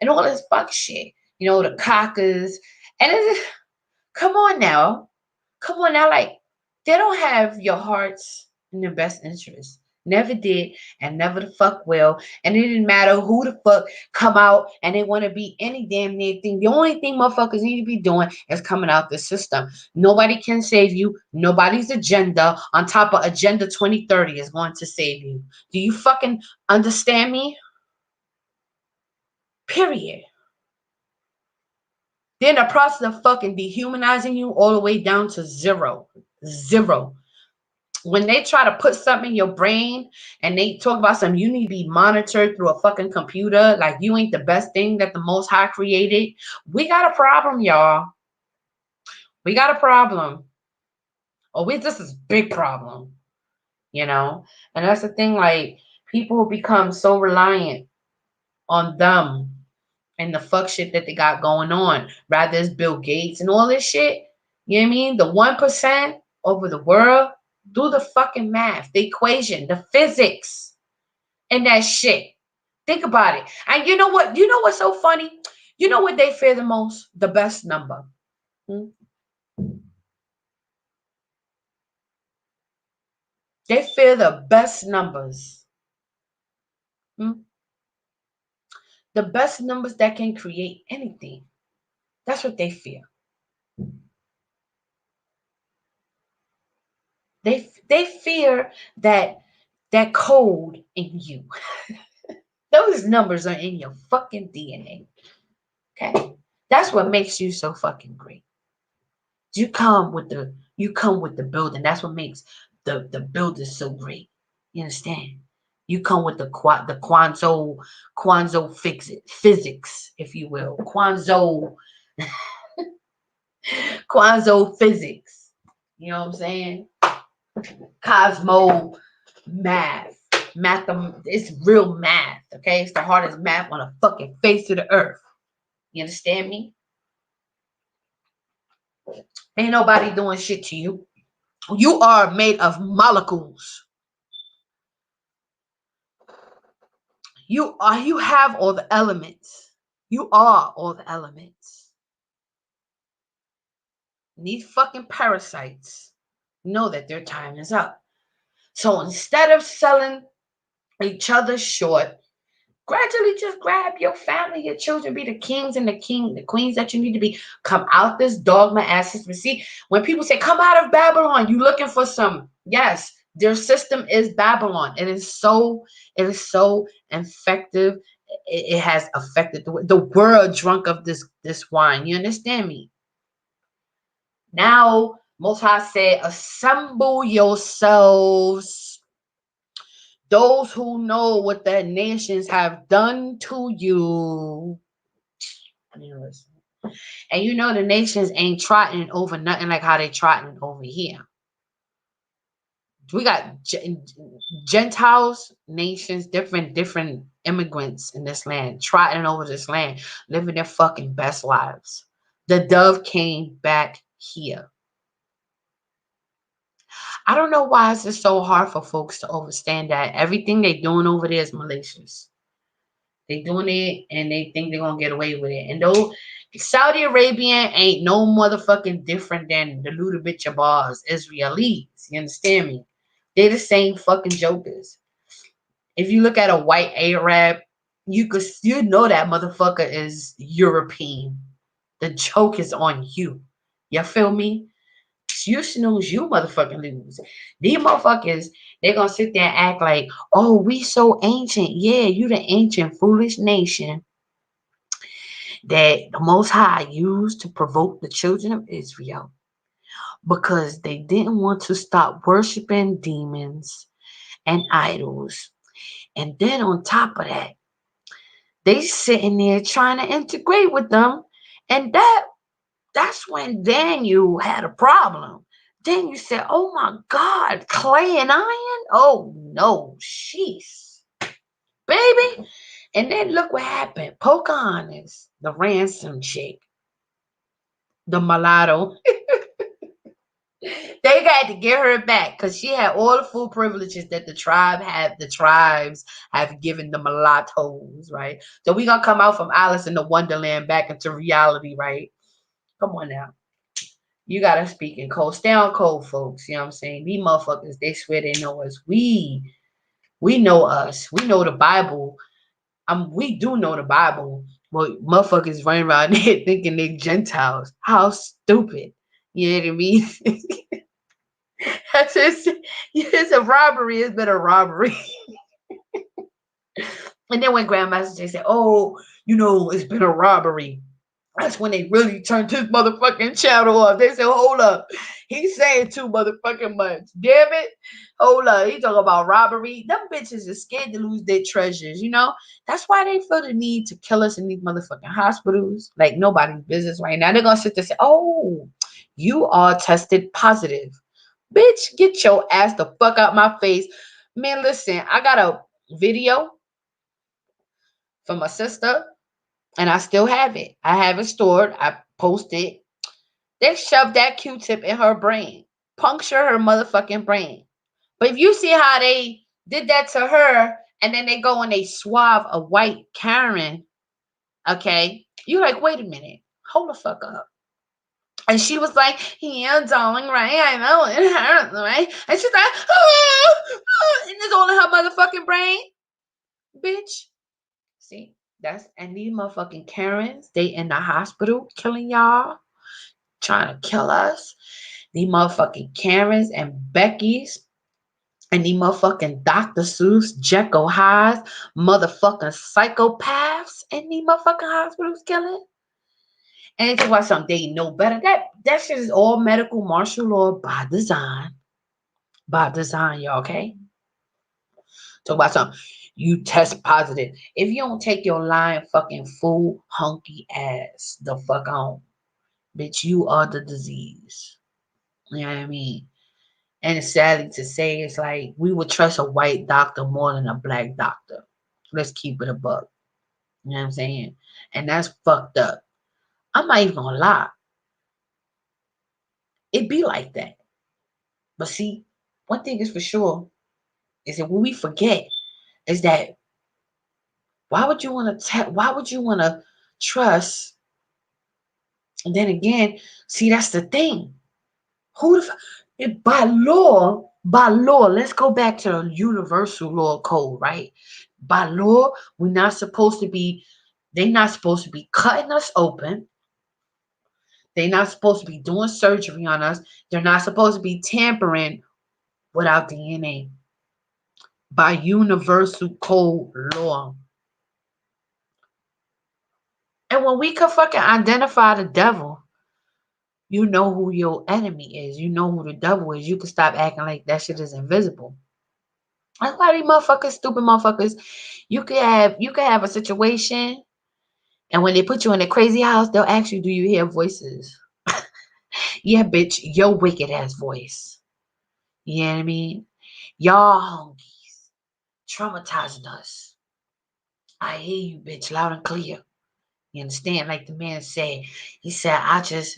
and all this fuck shit. The cockers, and it's, come on now, like they don't have your hearts in their best interest. Never did and never the fuck will. And it didn't matter who the fuck come out and they want to be any damn near thing. The only thing motherfuckers need to be doing is coming out the system. Nobody can save you. Nobody's agenda on top of Agenda 2030 is going to save you. Do you fucking understand me? Period. They're in the process of fucking dehumanizing you all the way down to zero. Zero. When they try to put something in your brain and they talk about something, you need to be monitored through a fucking computer, like you ain't the best thing that the Most High created. We got a problem, y'all. We got a problem. This is a big problem, And that's the thing, like, people become so reliant on them and the fuck shit that they got going on. Rather it's Bill Gates and all this shit. You know what I mean? The 1% over the world. Do the fucking math, the equation, the physics, and that shit. Think about it. And you know what? You know what's so funny? You know what they fear the most? The best number. They fear the best numbers. The best numbers that can create anything. That's what they fear. They fear that code in you. Those numbers are in your fucking DNA. Okay? That's what makes you so fucking great. You come with the building. That's what makes the builder so great. You understand? You come with the Quanzo physics, if you will. Quanzo physics. You know what I'm saying? Cosmo math. It's real math, okay? It's the hardest math on the fucking face of the earth. You understand me? Ain't nobody doing shit to you. You are made of molecules. You have all the elements. You are all the elements. And these fucking parasites know that their time is up. So instead of selling each other short, gradually just grab your family, your children, be the kings and the queens that you need to be. Come out this dogma ass system. See, when people say, come out of Babylon, you looking for some. Yes, their system is Babylon. It is so effective. It has affected the world drunk of this wine. You understand me? Now, Most High said, assemble yourselves, those who know what the nations have done to you. And you know the nations ain't trotting over nothing like how they trotting over here. We got Gentiles, nations, different immigrants in this land, trotting over this land, living their fucking best lives. The dove came back here. I don't know why it's just so hard for folks to understand that everything they doing over there is malicious. They doing it and they think they're gonna get away with it. And though Saudi Arabian ain't no motherfucking different than the Ludovic Jabars, Israelis. You understand me? They the same fucking jokers. If you look at a white Arab, you know that motherfucker is European. The joke is on you. You feel me? You snooze, you motherfucking lose. These motherfuckers, they gonna sit there and act like, oh, we so ancient. Yeah, you the ancient foolish nation that the Most High used to provoke the children of Israel because they didn't want to stop worshiping demons and idols. And then on top of that, they sitting there trying to integrate with them. And that's when Daniel had a problem. Then you said, oh my God, clay and iron? Oh no, sheesh. Baby. And then look what happened. Pocahontas, the ransom chick, the mulatto, they got to get her back because she had all the full privileges that the tribes have given the mulattoes, right? So we gonna come out from Alice in the Wonderland back into reality, right? Come on now. You gotta speak in code. Stay on code, folks. You know what I'm saying? These motherfuckers, they swear they know us. We know us. We know the Bible. We do know the Bible. But motherfuckers running around there thinking they Gentiles. How stupid. You know what I mean? That's just, it's a robbery. It's been a robbery. And then when Grandmaster Jay said, oh, it's been a robbery. That's when they really turned his motherfucking channel off. They said, hold up. He's saying too motherfucking much. Damn it. Hold up. He talking about robbery. Them bitches are scared to lose their treasures, That's why they feel the need to kill us in these motherfucking hospitals. Like nobody's business right now. They're going to sit there and say, oh, you are tested positive. Bitch, get your ass the fuck out my face. Man, listen, I got a video from my sister. And I still have it. I have it stored. I posted it. They shoved that Q-tip in her brain. Puncture her motherfucking brain. But if you see how they did that to her, and then they go and they swab a white Karen, okay, you're like, wait a minute. Hold the fuck up. And she was like, yeah, darling, right? I know it hurts, right? And she's like, and it's all in her motherfucking brain. Bitch. See? And these motherfucking Karens, they in the hospital killing y'all, trying to kill us. These motherfucking Karens and Becky's and these motherfucking Dr. Seuss, Jekyll Hydes, motherfucking psychopaths in these motherfucking hospitals killing. And they talk about something they know better. That shit is all medical martial law by design. By design, y'all, okay? Talk about something. You test positive. If you don't take your lying fucking fool hunky ass the fuck on, bitch, you are the disease. You know what I mean? And it's sadly to say, it's like we would trust a white doctor more than a black doctor. Let's keep it a buck. You know what I'm saying? And that's fucked up. I'm not even gonna lie. It be like that. But see, one thing is for sure is that when we forget is that why would you want to trust? And then again, see, that's the thing. Who the by law, let's go back to the universal law code, right? By law, they're not supposed to be cutting us open. They're not supposed to be doing surgery on us. They're not supposed to be tampering with our DNA by universal code law. And when we can fucking identify the devil, you know who your enemy is. You know who the devil is. You can stop acting like that shit is invisible. That's why these motherfuckers, stupid motherfuckers, you can have a situation, and when they put you in a crazy house, they'll ask you, do you hear voices? Yeah, bitch, your wicked ass voice. You know what I mean? Y'all homies traumatizing us. I hear you, bitch, loud and clear. You understand? Like the man said, he said,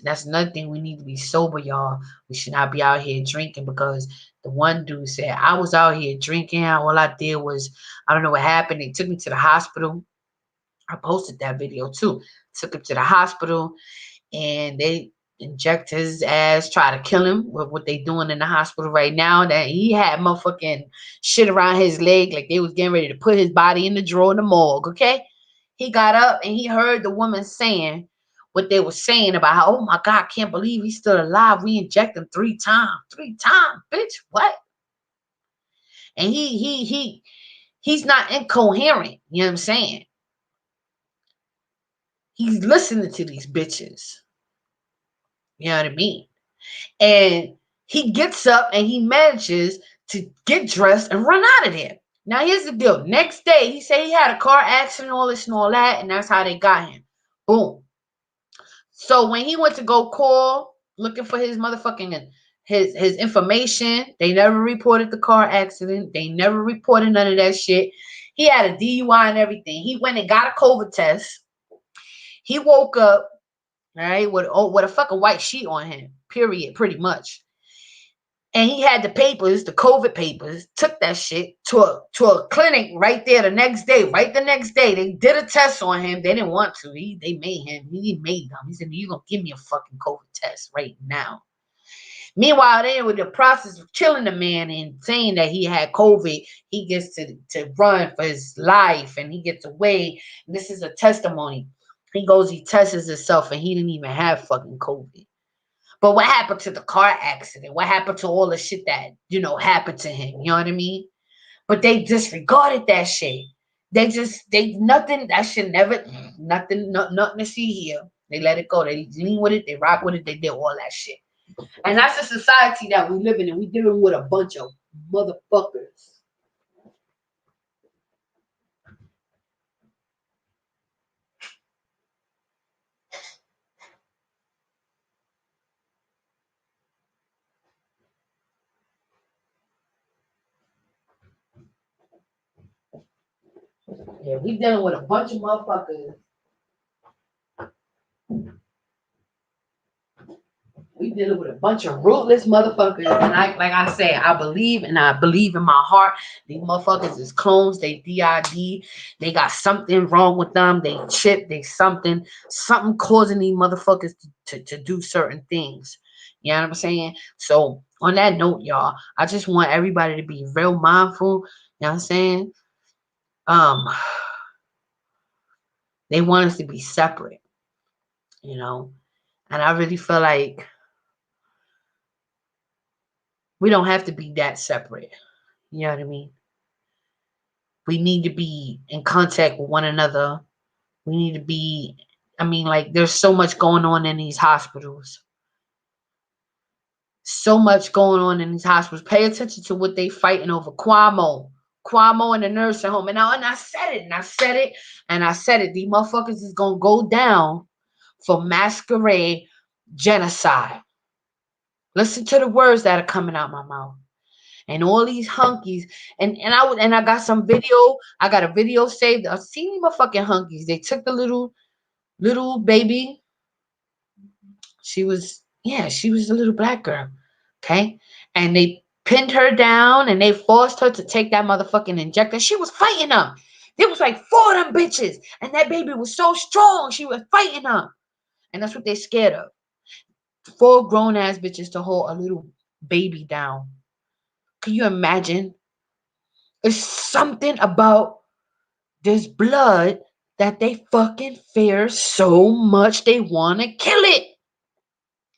that's another thing we need to be sober, y'all. We should not be out here drinking because the one dude said, I was out here drinking. All I did was, I don't know what happened. They took me to the hospital. I posted that video too. Took him to the hospital and they inject his ass, try to kill him with what they doing in the hospital right now. That he had motherfucking shit around his leg, like they was getting ready to put his body in the drawer in the morgue, okay? He got up and he heard the woman saying what they were saying about how, oh my God, I can't believe he's still alive. We inject him 3 times. 3 times, bitch. What? And he's not incoherent. You know what I'm saying? He's listening to these bitches. You know what I mean? And he gets up and he manages to get dressed and run out of there. Now, here's the deal. Next day, he said he had a car accident, all this and all that, and that's how they got him. Boom. So when he went to go call, looking for his motherfucking his information, they never reported the car accident. They never reported none of that shit. He had a DUI and everything. He went and got a COVID test. He woke up, right, with a fucking white sheet on him, period, pretty much. And he had the papers, the COVID papers, took that shit to a clinic right there the next day. Right the next day, they did a test on him. They didn't want to. They made him. He made them. He said, you're going to give me a fucking COVID test right now. Meanwhile, they were in the process of killing the man and saying that he had COVID. He gets to run for his life and he gets away. This is a testimony. He goes, he tests himself and he didn't even have fucking COVID. But what happened to the car accident? What happened to all the shit that, happened to him? You know what I mean? But they disregarded that shit. Nothing, that shit never, nothing to see here. They let it go. They lean with it. They rock with it. They did all that shit. And that's the society that we live in. We dealing with a bunch of motherfuckers. Yeah, we dealing with a bunch of motherfuckers. We dealing with a bunch of ruthless motherfuckers. And like I say, I believe in my heart. These motherfuckers is clones. They DID. They got something wrong with them. They chip. They something causing these motherfuckers to do certain things. You know what I'm saying? So on that note, y'all, I just want everybody to be real mindful. You know what I'm saying? They want us to be separate, and I really feel like we don't have to be that separate. You know what I mean? We need to be in contact with one another. We need to be, there's so much going on in these hospitals. So much going on in these hospitals. Pay attention to what they fighting over. Cuomo in the nursing home. And I said it. These motherfuckers is going to go down for masquerade genocide. Listen to the words that are coming out my mouth. And all these hunkies, and I got some video. I got a video saved. I seen my fucking hunkies. They took the little baby. She was a little black girl. Okay. And they pinned her down and they forced her to take that motherfucking injector. She was fighting them. There was like 4 of them bitches. And that baby was so strong. She was fighting them. And that's what they scared of. 4 grown ass bitches to hold a little baby down. Can you imagine? It's something about this blood that they fucking fear so much they want to kill it.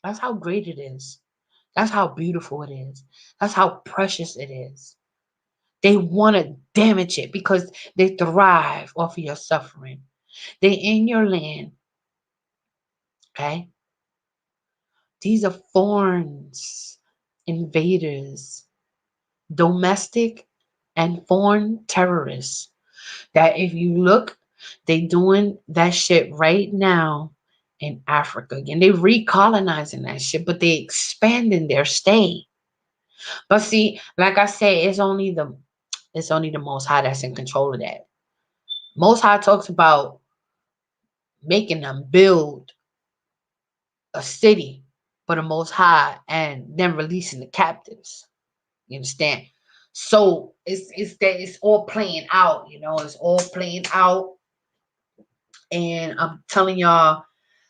That's how great it is. That's how beautiful it is. That's how precious it is. They want to damage it because they thrive off of your suffering. They in your land. Okay? These are foreigners, invaders, domestic and foreign terrorists. That if you look, they doing that shit right now in Africa. And they recolonizing that shit, but they expanding their stay. But see, like I said, it's only the Most High that's in control of that. Most High talks about making them build a city for the Most High and then releasing the captives. You understand? So it's that it's all playing out, it's all playing out. And I'm telling y'all,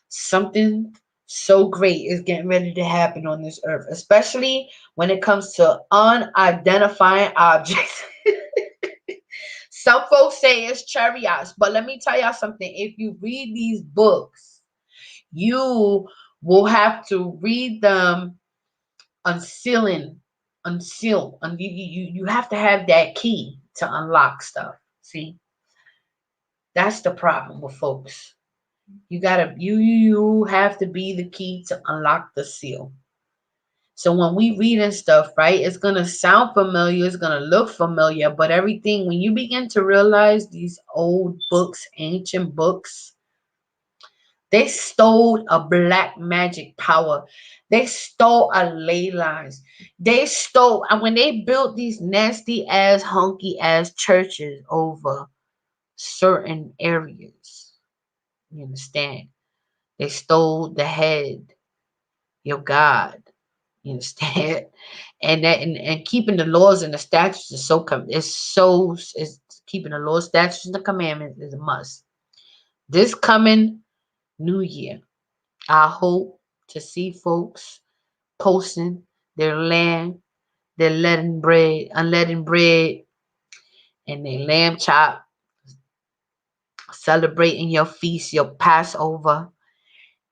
something so great is getting ready to happen on this earth, especially when it comes to unidentifying objects. Some folks say it's chariots, but let me tell y'all something. If you read these books, you will have to read them unsealing, unseal. And you have to have that key to unlock stuff. See, that's the problem with folks. You have to be the key to unlock the seal. So when we reading stuff, right, it's gonna sound familiar, it's gonna look familiar, but everything, when you begin to realize these old books, ancient books, they stole a black magic power. They stole a ley lines. They stole, and when they built these nasty ass, hunky ass churches over certain areas, you understand? They stole the head, your God. You understand? And keeping the laws and the statutes is keeping the laws, statutes, and the commandments is a must. This coming New Year, I hope to see folks posting their land, their unleavened bread, and their lamb chop, celebrating your feast, your Passover,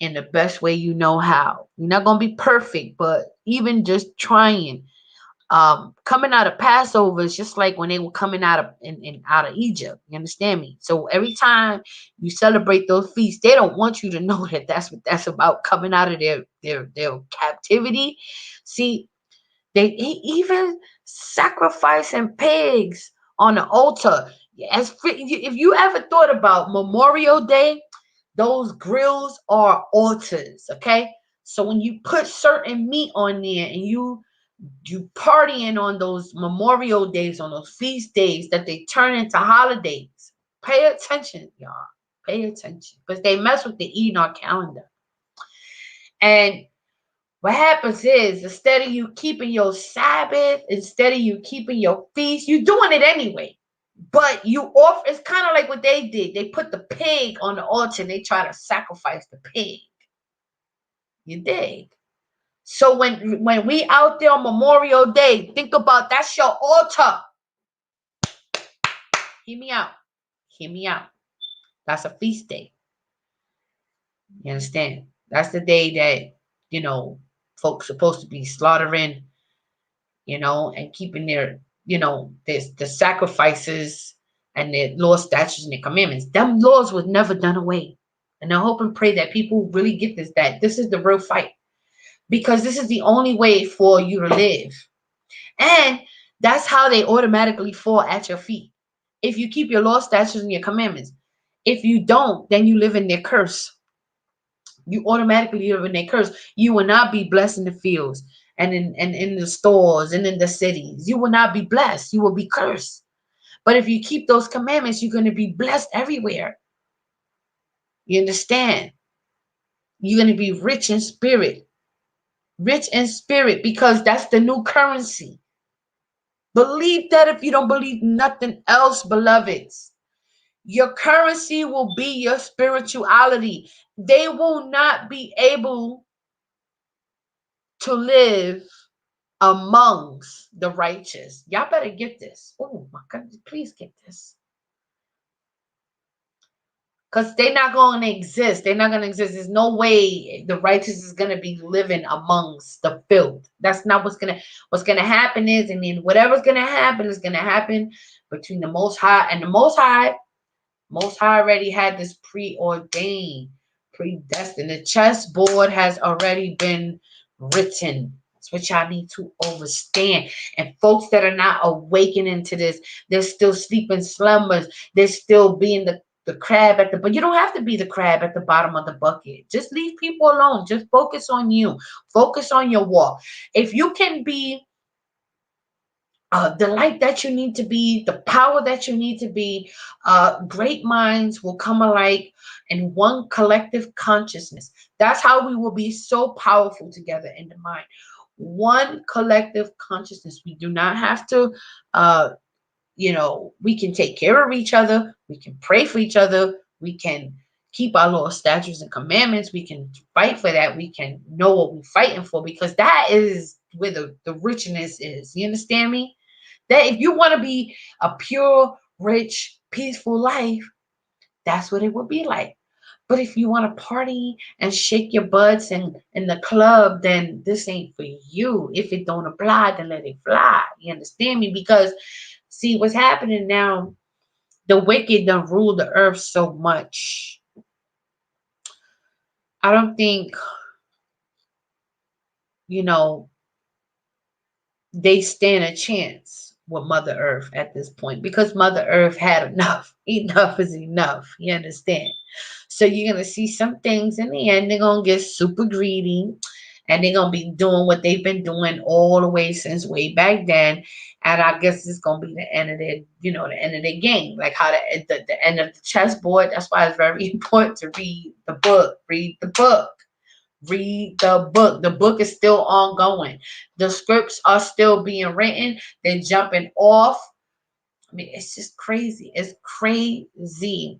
in the best way you know how. You're not gonna be perfect, but even just trying. Coming out of Passover is just like when they were coming out of out of Egypt. You understand me? So every time you celebrate those feasts, they don't want you to know that that's what that's about, coming out of their captivity. See, they even sacrificing pigs on the altar. If you ever thought about Memorial Day, those grills are altars. Okay, so when you put certain meat on there and you partying on those Memorial Days, on those feast days that they turn into holidays. Pay attention, y'all. Pay attention. Because they mess with the Enoch calendar. And what happens is, instead of you keeping your Sabbath, instead of you keeping your feast, you're doing it anyway. But it's kind of like what they did. They put the pig on the altar and they try to sacrifice the pig. You dig? So when we out there on Memorial Day, think about that's your altar. Hear me out. Hear me out. That's a feast day. You understand? That's the day that, folks supposed to be slaughtering, and keeping their, the sacrifices and their law, statutes, and their commandments. Them laws was never done away. And I hope and pray that people really get this, that this is the real fight. Because this is the only way for you to live. And that's how they automatically fall at your feet. If you keep your law, statutes, and your commandments. If you don't, then you live in their curse. You automatically live in their curse. You will not be blessed in the fields. and in the stores and in the cities. You will not be blessed. You will be cursed. But if you keep those commandments, you're going to be blessed everywhere. You understand? You're going to be rich in spirit. Rich in spirit, because that's the new currency. Believe that if you don't believe nothing else, beloveds. Your currency will be your spirituality. They will not be able to live amongst the righteous. Y'all better get this. Oh my God, please get this. Because they're not going to exist. They're not going to exist. There's no way the righteous is going to be living amongst the filth. That's not what's gonna happen is, and then whatever's going to happen is going to happen between the Most High and the Most High. Most High already had this preordained, predestined. The chessboard has already been written. That's what y'all need to understand. And folks that are not awakening to this, they're still sleeping slumbers. They're still being the crab at the, but you don't have to be the crab at the bottom of the bucket. Just leave people alone. Just focus on you. Focus on your walk. If you can be the light that you need to be, the power that you need to be, great minds will come alike in one collective consciousness. That's how we will be so powerful together in the mind. One collective consciousness. We do not have to, we can take care of each other. We can pray for each other. We can keep our law, statutes, and commandments. We can fight for that. We can know what we're fighting for, because that is where the richness is. You understand me? That if you want to be a pure, rich, peaceful life, that's what it would be like. But if you want to party and shake your butts and in the club, then this ain't for you. If it don't apply, then let it fly. You understand me? Because see what's happening now, the wicked don't rule the earth so much. I don't think, you know, they stand a chance with Mother Earth at this point, because Mother Earth had enough. Enough is enough. You understand? So you're going to see some things in the end, they're going to get super greedy, and they're going to be doing what they've been doing all the way since way back then. And I guess it's going to be the end of their, the end of their game. Like how the end of the chessboard. That's why it's very important to read the book. Read the book. Read the book. The book is still ongoing. The scripts are still being written. They're jumping off. I mean, it's just crazy. It's crazy.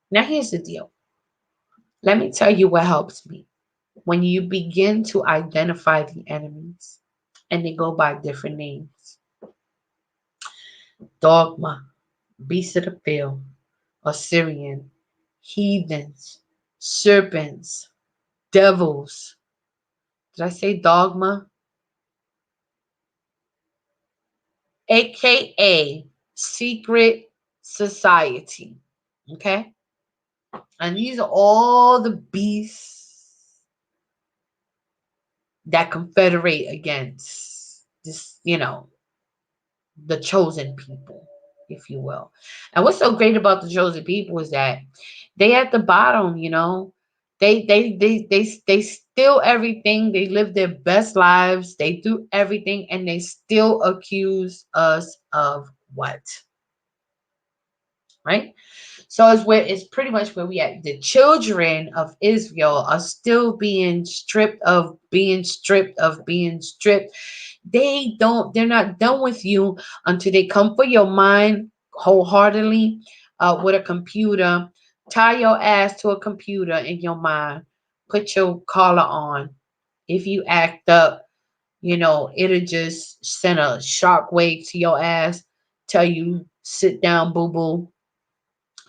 Now, here's the deal. Let me tell you what helps me. When you begin to identify the enemies, and they go by different names: dogma, beast of the field, Assyrian, heathens, serpents, devils. Did I say dogma? AKA secret society. Okay? And these are all the beasts that confederate against this, the chosen people, if you will. And what's so great about the chosen people is that they at the bottom, they steal everything. They live their best lives. They do everything, and they still accuse us of what? Right? So it's pretty much where we at. The children of Israel are still being stripped of being stripped of being stripped. They're not done with you until they come for your mind wholeheartedly, with a computer. Tie your ass to a computer in your mind. Put your collar on. If you act up, it'll just send a shock wave to your ass. Tell you, sit down, boo boo.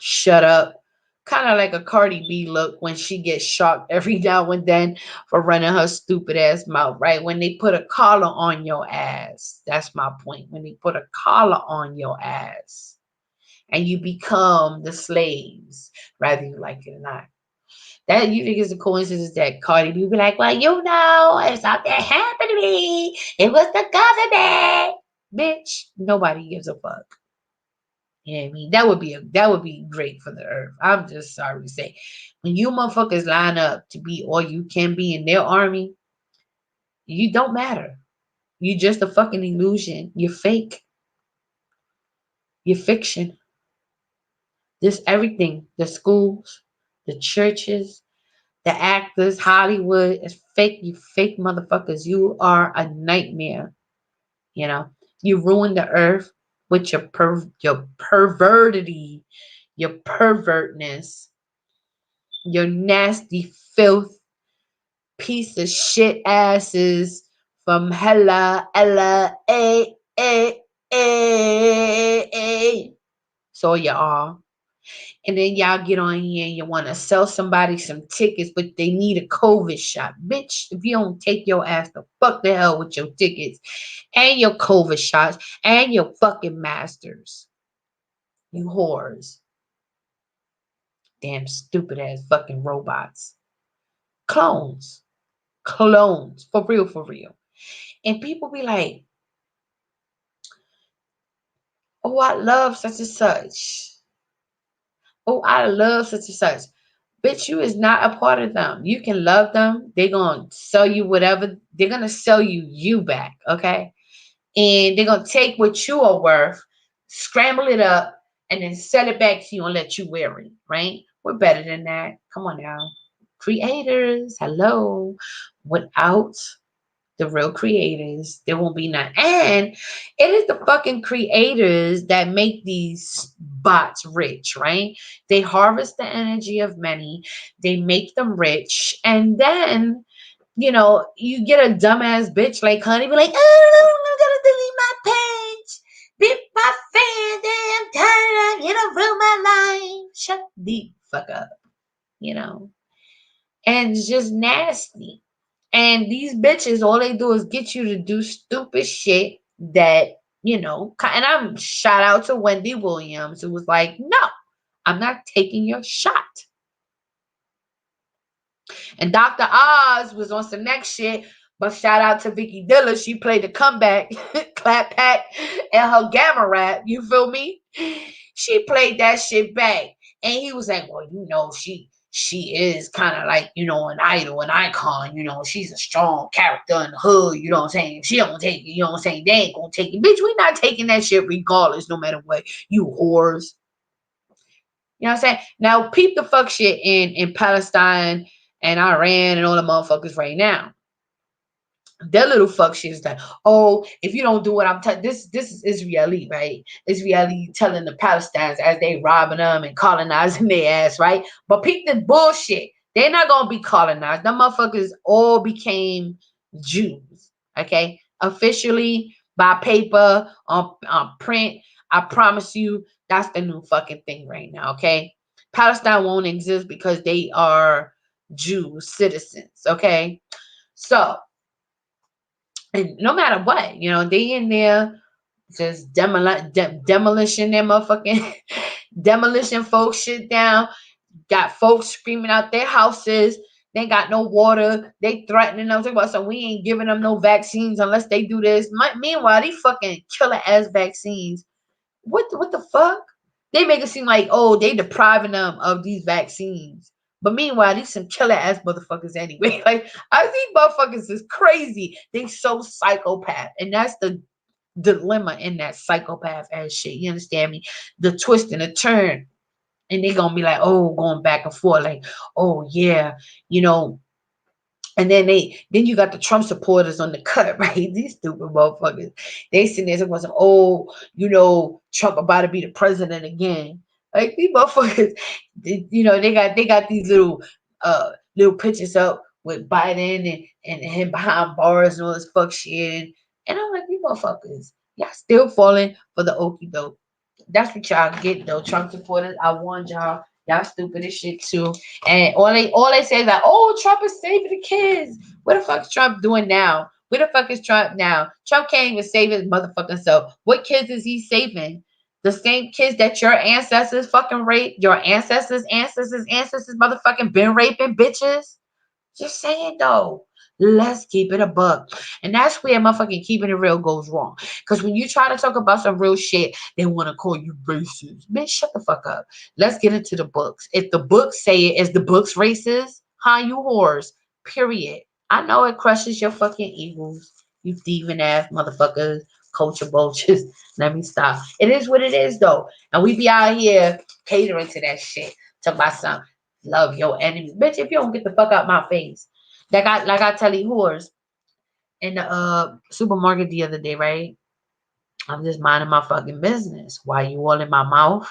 Shut up. Kind of like a Cardi B look when she gets shocked every now and then for running her stupid ass mouth, right? When they put a collar on your ass. That's my point. When they put a collar on your ass and you become the slaves, whether you like it or not. That you think is a coincidence that Cardi B be like, well, if something happened to me, it was the government. Bitch, nobody gives a fuck. Yeah, I mean that would be great for the earth. I'm just sorry to say, when you motherfuckers line up to be all you can be in their army, You don't matter. You just a fucking illusion. You're fake. You're fiction. This everything. The schools, the churches, the actors, Hollywood is fake. You fake motherfuckers. You are a nightmare. You know, you ruin the earth with your pervertity, your pervertness, your nasty filth, piece of shit asses from hella, ella, a. So you are. And then y'all get on here and you want to sell somebody some tickets, but they need a COVID shot. Bitch, if you don't take your ass the fuck the hell with your tickets and your COVID shots and your fucking masters. You whores. Damn stupid ass fucking robots. Clones. Clones. For real, for real. And people be like, oh, I love such and such. Oh, I love such and such. Bitch, you is not a part of them. You can love them. They're going to sell you whatever. They're going to sell you back, okay? And they're going to take what you are worth, scramble it up, and then sell it back to you and let you wear it, right? We're better than that. Come on now. Creators, hello. Without the real creators, there won't be none. And it is the fucking creators that make these bots rich, right? They harvest the energy of many, they make them rich, and then you get a dumbass bitch like Honey, be like, oh, I'm gonna delete my page. Beat my fan, damn tired, ruin my life. Shut the fuck up, you know. And it's just nasty. And these bitches, all they do is get you to do stupid shit that, and I'm shout out to Wendy Williams, who was like, no, I'm not taking your shot. And Dr. Oz was on some next shit, but shout out to Vicky Dilla. She played the comeback, clap pack, and her gamma rap. You feel me? She played that shit back. And he was like, well, she is kind of like, an idol, an icon. She's a strong character in the hood. You know what I'm saying? She don't take it. You know what I'm saying? They ain't gonna take it. Bitch, we not taking that shit regardless, no matter what. You whores. You know what I'm saying? Now, peep the fuck shit in Palestine and Iran and all the motherfuckers right now. Their little fuck shit is that, oh, if you don't do what I'm telling, this is Israeli, right? Israeli telling the Palestinians as they robbing them and colonizing their ass, right? But peep the bullshit. They're not gonna be colonized. Them motherfuckers all became Jews, okay? Officially by paper, on print. I promise you, that's the new fucking thing right now, okay? Palestine won't exist because they are Jews, citizens, okay? So, and no matter what, they in there just demolition their motherfucking demolition folks shit down. Got folks screaming out their houses. They ain't got no water. They threatening them. Talking about, so we ain't giving them no vaccines unless they do this. Meanwhile, these fucking killer ass vaccines. What the fuck? They make it seem like, oh, they depriving them of these vaccines. But meanwhile, these some killer ass motherfuckers anyway. Like, I think motherfuckers is crazy. They so psychopath. And that's the dilemma in that psychopath ass shit. You understand me? The twist and the turn. And they gonna be like, oh, going back and forth, like, oh yeah, and then you got the Trump supporters on the cut, right? These stupid motherfuckers. They sitting there talking, oh, Trump about to be the president again. Like, these motherfuckers, they got these little pictures up with Biden and him behind bars and all this fuck shit. And I'm like, these motherfuckers, y'all still falling for the okie doke. That's what y'all get though. Trump supporters, I warned y'all. Y'all stupid as shit too. And all they say is like, oh, Trump is saving the kids. What the fuck is Trump doing now? Where the fuck is Trump now? Trump can't even save his motherfucking self. What kids is he saving? The same kids that your ancestors fucking raped, your ancestors motherfucking been raping bitches. Just saying though. Let's keep it a buck. And that's where motherfucking keeping it real goes wrong. Because when you try to talk about some real shit, they want to call you racist. Bitch, shut the fuck up. Let's get into the books. If the books say it, is the books racist? Huh, you whores. Period. I know it crushes your fucking egos. You thieving ass motherfuckers, culture vultures. Let me stop. It is what it is though. And we be out here catering to that shit. Talk about some love your enemies. Bitch, if you don't get the fuck out my face. Like I tell you whores in the supermarket the other day, right? I'm just minding my fucking business. Why you all in my mouth?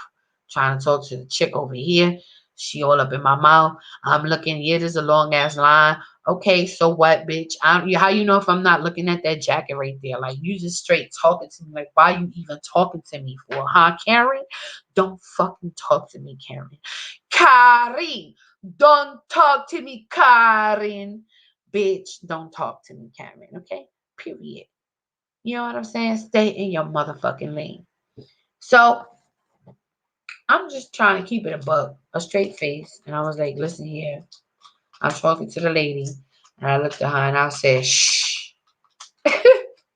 Trying to talk to the chick over here. She all up in my mouth. I'm looking. Yeah, there's a long ass line. Okay, so what, bitch? How you know if I'm not looking at that jacket right there? Like you just straight talking to me. Like why you even talking to me for? Huh, Karen? Don't fucking talk to me, Karen. Karen, don't talk to me, Karen. Bitch, don't talk to me, Karen. Okay, period. You know what I'm saying? Stay in your motherfucking lane. So I'm just trying to keep it a straight face. And I was like, listen here. I'm talking to the lady. And I looked at her and I said, shh.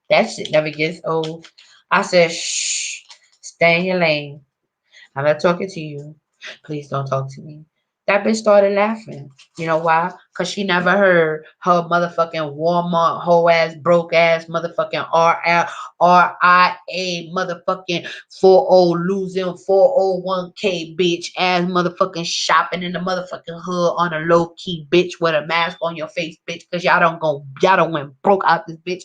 That shit never gets old. I said, shh. Stay in your lane. I'm not talking to you. Please don't talk to me. That bitch started laughing. You know why? Because she never heard her motherfucking Walmart whole ass, broke ass, motherfucking RIA, motherfucking 40 losing 401k bitch ass motherfucking shopping in the motherfucking hood on a low key bitch with a mask on your face, bitch. Because y'all don't went broke out this bitch.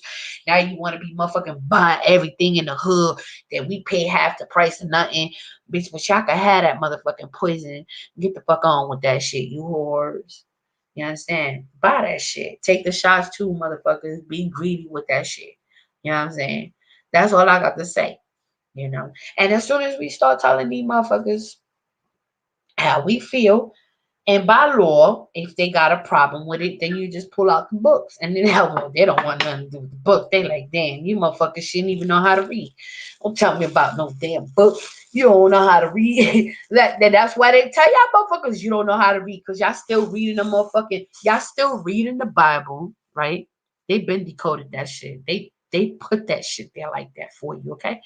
Now you want to be motherfucking buying everything in the hood that we pay half the price of nothing. Bitch, but y'all can have that motherfucking poison. Get the fuck on with that shit, you whores. You understand? Buy that shit. Take the shots too, motherfuckers. Be greedy with that shit. You know what I'm saying? That's all I got to say. You know? And as soon as we start telling these motherfuckers how we feel, and by law, if they got a problem with it, then you just pull out the books. And then hell, they don't want nothing to do with the book. They like, damn, you motherfuckers shouldn't even know how to read. Don't tell me about no damn book. You don't know how to read. That's why they tell y'all motherfuckers you don't know how to read. Because y'all still reading the y'all still reading the Bible, right? They've been decoded that shit. They put that shit there like that for you, okay?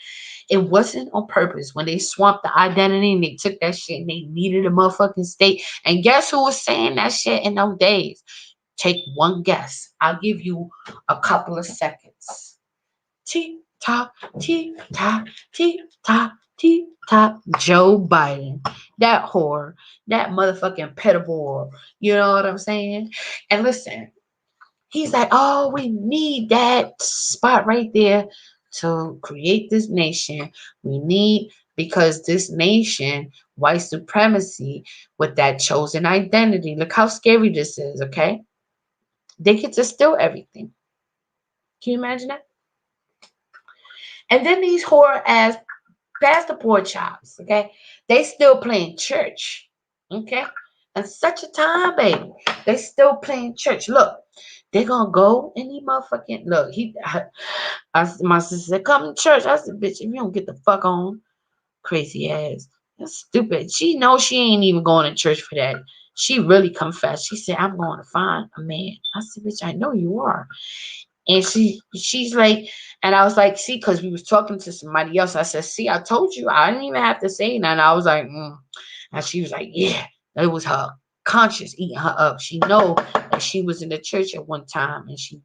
It wasn't on purpose. When they swamped the identity and they took that shit and they needed a motherfucking state. And guess who was saying that shit in those days? Take one guess. I'll give you a couple of seconds. Tick tock, tick tock, tick tock, tick tock. Joe Biden. That whore. That motherfucking pedophile. You know what I'm saying? And listen, he's like, oh, we need that spot right there to create this nation. We need, because this nation, white supremacy, with that chosen identity. Look how scary this is, okay? They get to steal everything. Can you imagine that? And then these whore ass pastor pork chops, okay? They still playing church, okay? And such a time, baby. They still playing church. Look, they gonna go and he motherfucking look. My sister said, "Come to church." I said, "Bitch, if you don't get the fuck on, crazy ass, that's stupid." She knows she ain't even going to church for that. She really confessed. She said, "I'm going to find a man." I said, "Bitch, I know you are." And she's like, and I was like, see, because we was talking to somebody else. I said, see, I told you, I didn't even have to say nothing. I was like, and she was like, yeah, it was her conscience eating her up. She know that she was in the church at one time and she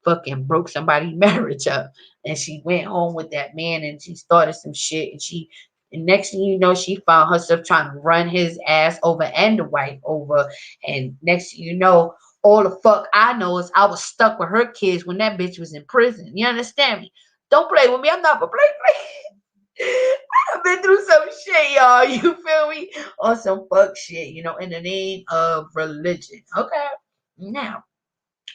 fucking broke somebody's marriage up. And she went home with that man and she started some shit. And next thing you know, she found herself trying to run his ass over and the wife over. And next thing you know, all the fuck I know is I was stuck with her kids when that bitch was in prison. You understand me? Don't play with me. I'm not for play. I've been through some shit, y'all. You feel me? Or some fuck shit, in the name of religion. Okay. Now,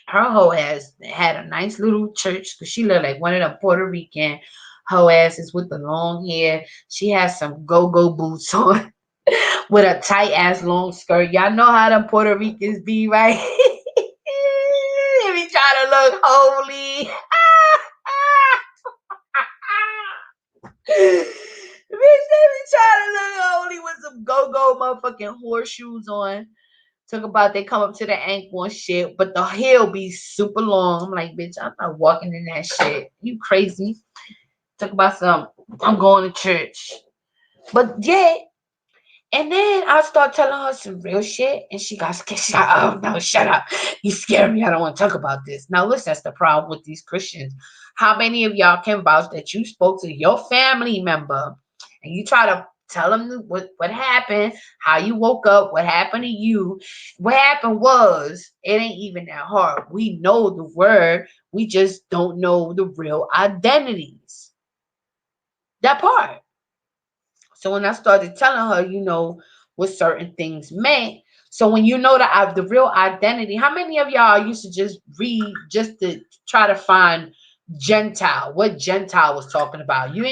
her whole ass had a nice little church because she looked like one of them Puerto Rican hoe asses with the long hair. She has some go-go boots on with a tight ass long skirt. Y'all know how them Puerto Ricans be, right? They be trying to look holy. Bitch, they be trying to look holy with some go-go motherfucking horseshoes on. Talk about they come up to the ankle and shit, but the heel be super long. I'm like, bitch, I'm not walking in that shit. You crazy? Talk about I'm going to church. But yeah, And then I start telling her some real shit, and she got scared. She's like, "Oh no, shut up! You scare me. I don't want to talk about this." Now, listen, that's the problem with these Christians. How many of y'all can vouch that you spoke to your family member, and you try to tell them what happened, how you woke up, what happened to you? What happened was it ain't even that hard. We know the word, we just don't know the real identities. That part. So when I started telling her, what certain things meant, so when you know the real identity, how many of y'all used to just read just to try to find Gentile, what Gentile was talking about? You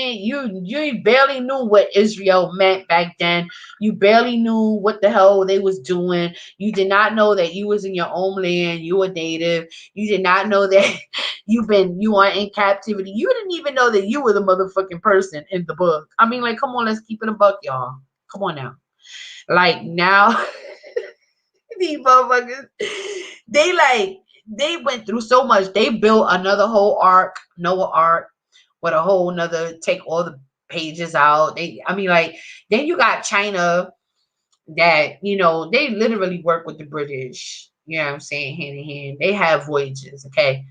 barely knew what Israel meant back then. You barely knew what the hell they was doing. You did not know that you was in your own land, you were native. You did not know that you are in captivity. You didn't even know that you were the motherfucking person in the book. I mean, like, come on, let's keep it a buck, y'all. Come on now. Like now, these motherfuckers, they went through so much. They built another whole ark, Noah Ark, with a whole nother take all the pages out. Then you got China that, they literally work with the British. You know what I'm saying? Hand in hand. They have voyages, okay?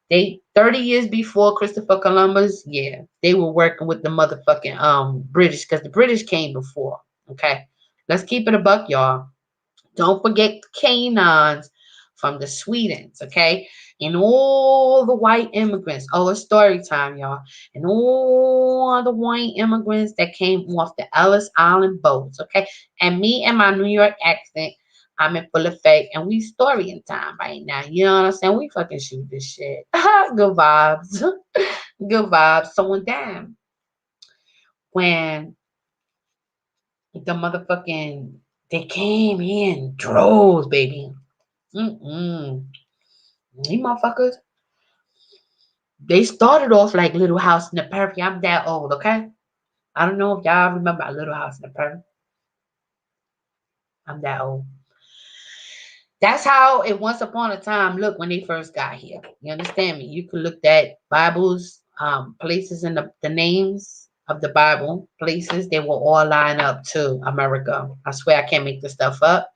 They 30 years before Christopher Columbus, yeah, they were working with the motherfucking British, because the British came before. Okay. Let's keep it a buck, y'all. Don't forget the Canaans from the Swedens, okay? And all the white immigrants. Oh, it's story time, y'all. And all the white immigrants that came off the Ellis Island boats, okay? And me and my New York accent, I'm in full effect. And we storying time right now. You know what I'm saying? We fucking shoot this shit. Good vibes. Good vibes. So when the motherfucking, they came in droves, baby. Mm-mm. You motherfuckers, they started off like Little House in the Prairie. I'm that old, okay? I don't know if y'all remember a Little House in the Prairie. I'm that old. That's how it once upon a time looked when they first got here. You understand me? You can look at Bibles, places in the names of the Bible, places, they will all line up to America. I swear I can't make this stuff up.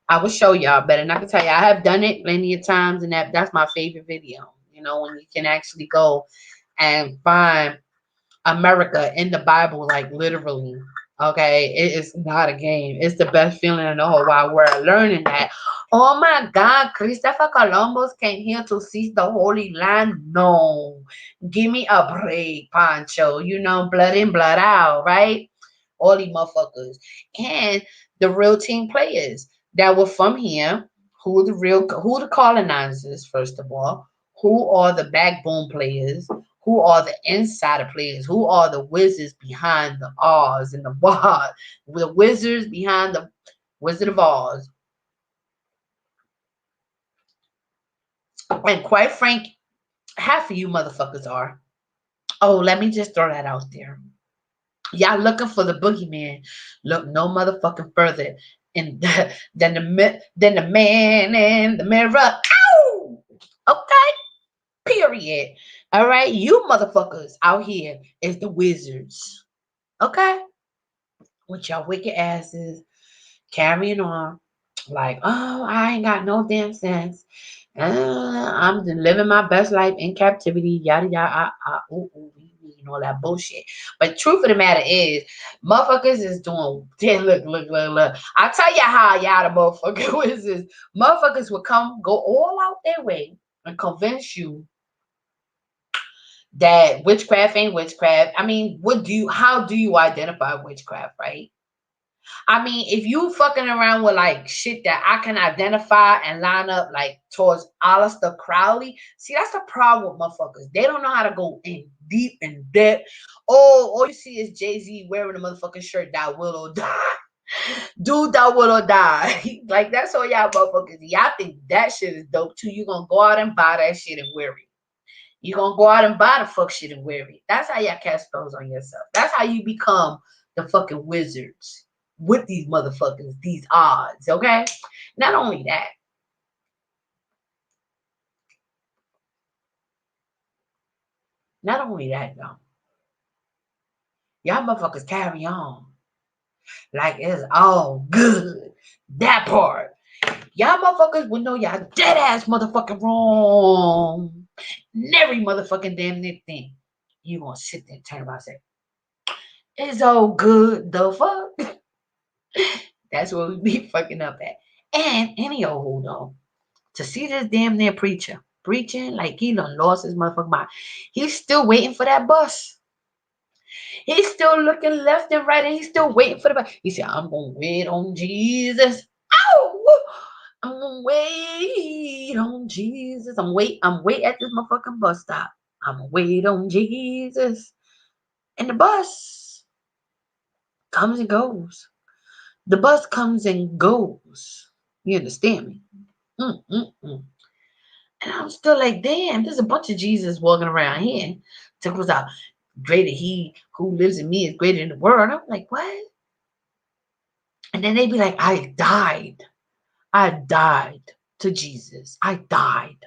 I will show y'all better. And I can tell you, I have done it plenty of times, and that's my favorite video. When you can actually go and find America in the Bible, like literally. Okay, it is not a game. It's the best feeling in the whole wide world. Learning that, oh my God, Christopher Columbus came here to see the Holy Land. No, give me a break, Pancho. Blood in, blood out, right? All these motherfuckers, and the real team players that were from here. Who the colonizers? First of all, who are the backbone players? Who are the insider players? Who are the wizards behind the Oz and the Waz? The wizards behind the Wizard of Oz. And quite frank, half of you motherfuckers are. Oh, let me just throw that out there. Y'all looking for the boogeyman. Look no motherfucking further than the man in the mirror. Ow! Okay. Period. All right. You motherfuckers out here is the wizards. Okay. With your wicked asses carrying on like, oh, I ain't got no damn sense. I'm just living my best life in captivity, yada yada, ooh, ooh, all that bullshit. But truth of the matter is, motherfuckers is doing. Look. I tell you how y'all the motherfucker wizards, motherfuckers would go all out their way and convince you that witchcraft ain't witchcraft. I mean, how do you identify witchcraft, right? I mean, if you fucking around with like shit that I can identify and line up like towards Aleister Crowley, see, that's the problem with motherfuckers. They don't know how to go in deep and depth. Oh, all you see is Jay-Z wearing a motherfucking shirt that will or die. Dude, that will or die. Like, that's all y'all motherfuckers. Y'all think that shit is dope too. You gonna go out and buy that shit and wear it. You gonna go out and buy the fuck shit and wear it. That's how y'all cast spells on yourself. That's how you become the fucking wizards with these motherfuckers, these odds, okay? Not only that, though. Y'all motherfuckers carry on. Like it's all good. That part. Y'all motherfuckers will know y'all dead ass motherfucking wrong. And every motherfucking damn near thing. You gonna sit there and turn around and say, it's all good. The fuck? That's what we be fucking up at. And anyhow, hold on. To see this damn near preacher preaching like he done lost his motherfucking mind. He's still waiting for that bus. He's still looking left and right, and he's still waiting for the bus. He said, I'm gonna wait on Jesus. Ow! I'm gonna wait on Jesus. I'm wait at this motherfucking bus stop. I'm gonna wait on Jesus. And the bus comes and goes. The bus comes and goes. You understand me? Mm-mm-mm. And I'm still like, damn, there's a bunch of Jesus walking around here. Took us out. Greater he who lives in me is greater than the world. I'm like, what? And then they be like, I died. I died to Jesus. I died.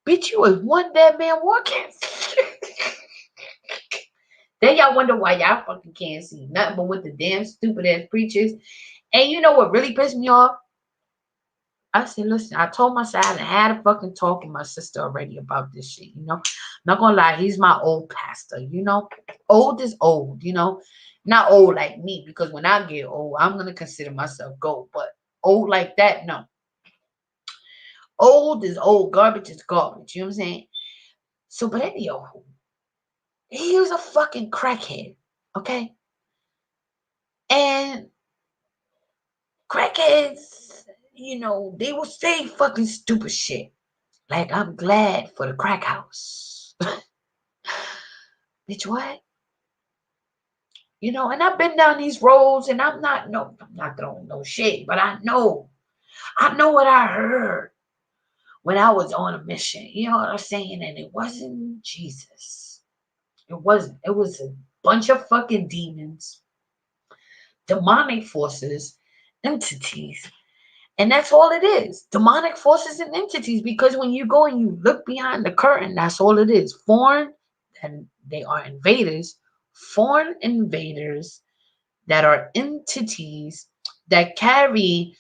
Bitch, you was one dead man walking. Then y'all wonder why y'all fucking can't see nothing but with the damn stupid ass preachers. And you know what really pissed me off? I said, listen, I told my side I had a fucking talk with my sister already about this shit, you know. Not gonna lie, he's my old pastor, you know. Old is old, you know. Not old like me, because when I get old, I'm gonna consider myself gold, but old like that, no. Old is old, garbage is garbage, you know what I'm saying? So, but anyhow, he was a fucking crackhead, okay? And crackheads, you know, they will say fucking stupid shit. Like, I'm glad for the crack house. Bitch, what? You know, and I've been down these roads and I'm not throwing no shit, but I know what I heard when I was on a mission. You know what I'm saying? And it wasn't Jesus. It wasn't. It was a bunch of fucking demons, demonic forces, entities. And that's all it is. Demonic forces and entities. Because when you go and you look behind the curtain, that's all it is. Foreign, and they are invaders, foreign invaders that are entities that carry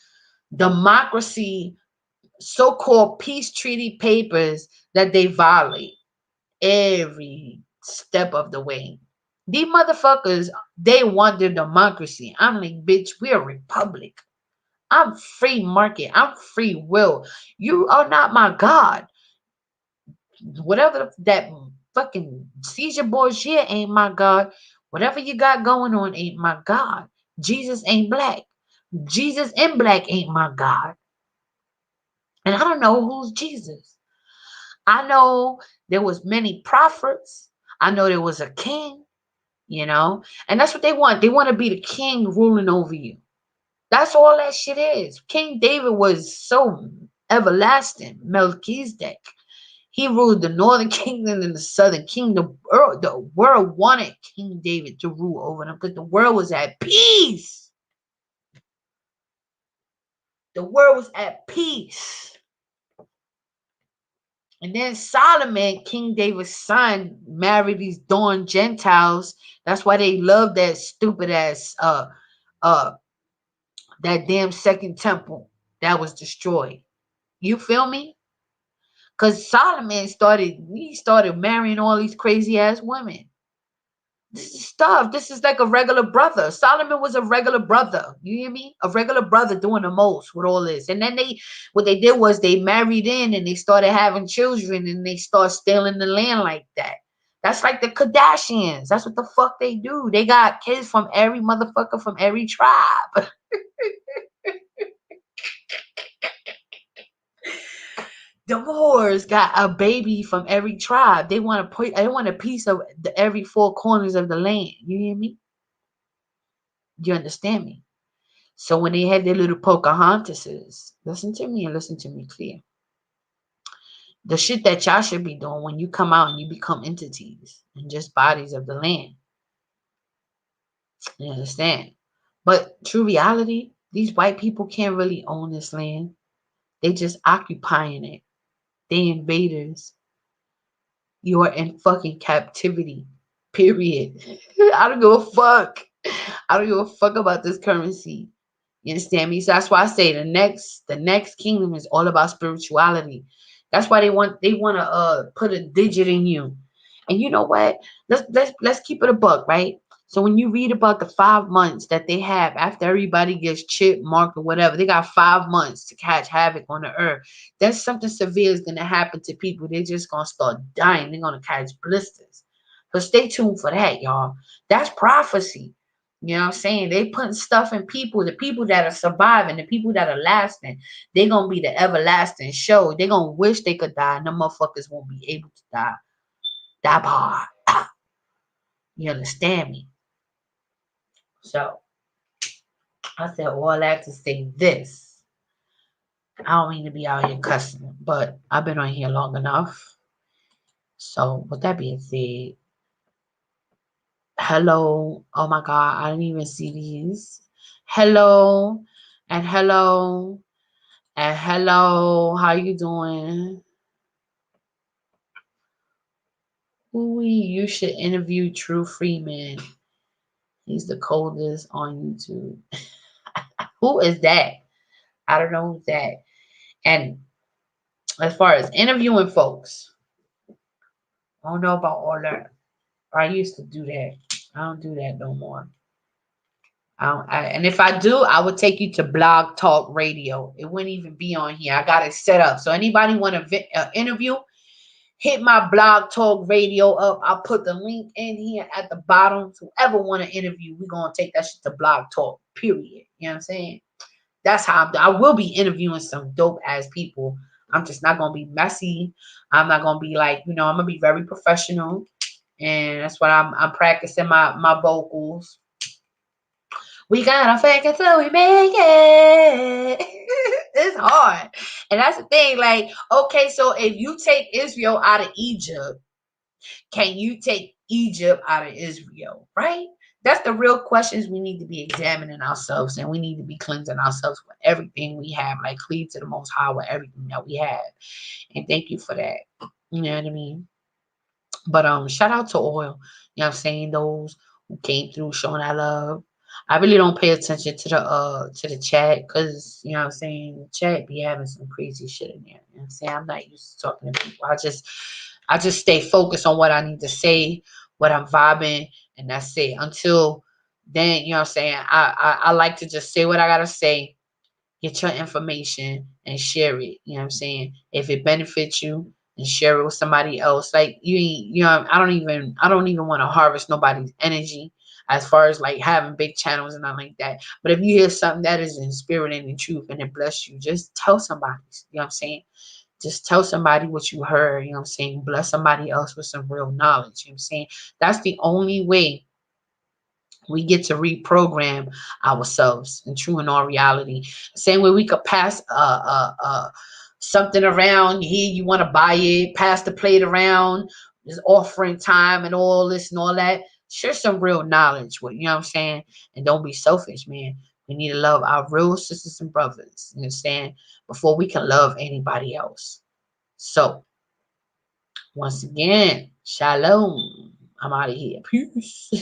democracy, so-called peace treaty papers that they violate every step of the way. These motherfuckers, they want their democracy. I'm like, bitch, we're a republic. I'm free market. I'm free will. You are not my God. Whatever that fucking Caesar Borgia ain't my God. Whatever you got going on ain't my God. Jesus ain't black. Jesus in black ain't my God. And I don't know who's Jesus. I know there was many prophets. I know there was a king, you know, and that's what they want. They want to be the king ruling over you. That's all that shit is. King David was so everlasting. Melchizedek. He ruled the northern kingdom and the southern kingdom. The world wanted King David to rule over them because the world was at peace. The world was at peace. And then Solomon, King David's son, married these darn Gentiles. That's why they love that stupid ass uh that damn second temple that was destroyed. You feel me? Because Solomon started marrying all these crazy ass women. This is stuff. This is like a regular brother. Solomon was a regular brother. You hear me? A regular brother doing the most with all this. And then what they did was they married in and they started having children and they start stealing the land like that. That's like the Kardashians. That's what the fuck they do. They got kids from every motherfucker from every tribe. The Moors got a baby from every tribe. They want to put. They want a piece of every four corners of the land. You hear me? You understand me? So when they had their little Pocahontases, listen to me and listen to me clear. The shit that y'all should be doing when you come out and you become entities and just bodies of the land. You understand? But true reality, these white people can't really own this land. They just occupying it. They invaders. You are in fucking captivity. Period. I don't give a fuck. I don't give a fuck about this currency. You understand me? So that's why I say the next kingdom is all about spirituality. That's why they want to put a digit in you. And you know what? Let's keep it a buck, right? So when you read about the 5 months that they have after everybody gets chipped, marked, or whatever, they got 5 months to catch havoc on the earth. That's something severe is gonna happen to people. They're just gonna start dying. They're gonna catch blisters. But stay tuned for that, y'all. That's prophecy. You know what I'm saying? They putting stuff in people, the people that are surviving, the people that are lasting, they're gonna be the everlasting show. They're gonna wish they could die, and the motherfuckers won't be able to die. That part. You understand me? So I said all that to say this. I don't mean to be out here cussing, but I've been on here long enough. So with that being said, hello. Oh my god, I didn't even see these. Hello and hello. And hello, how you doing? Ooh, you should interview True Freeman. He's the coldest on YouTube. Who is that? I don't know who's that. And as far as interviewing folks, I don't know about all that. I used to do that. I don't do that no more. And if I do, I would take you to Blog Talk Radio. It wouldn't even be on here. I got it set up. So anybody want to interview, hit my Blog Talk Radio up. I'll put the link in here at the bottom. Whoever want to interview, we're going to take that shit to Blog Talk, period. You know what I'm saying? That's how I will be interviewing some dope ass people. I'm just not going to be messy. I'm not going to be like, I'm going to be very professional. And that's what I'm practicing my vocals. We gotta fake it till we make it. It's hard. And that's the thing. Like, okay, so if you take Israel out of Egypt, can you take Egypt out of Israel? Right? That's the real questions we need to be examining ourselves, and we need to be cleansing ourselves with everything we have, like cleave to the Most High with everything that we have. And thank you for that. You know what I mean? But shout out to Oil. You know what I'm saying? Those who came through showing that love. I really don't pay attention to the chat because you know what I'm saying, the chat be having some crazy shit in there. You know what I'm saying? I'm not used to talking to people. I just stay focused on what I need to say, what I'm vibing, and that's it. Until then, you know what I'm saying? I like to just say what I gotta say, get your information and share it. You know what I'm saying? If it benefits you, and share it with somebody else. Like I don't even want to harvest nobody's energy as far as like having big channels and nothing like that. But if you hear something that is in spirit and in truth and it bless you, just tell somebody. You know what I'm saying? Just tell somebody what you heard, you know what I'm saying? Bless somebody else with some real knowledge. You know what I'm saying? That's the only way we get to reprogram ourselves and true in our reality. Same way we could pass something around here, you want to buy it, pass the plate around, it's offering time and all this and all that. Share some real knowledge with, you know what I'm saying? And don't be selfish, man. We need to love our real sisters and brothers, you understand? Before we can love anybody else. So once again, shalom. I'm out of here. Peace.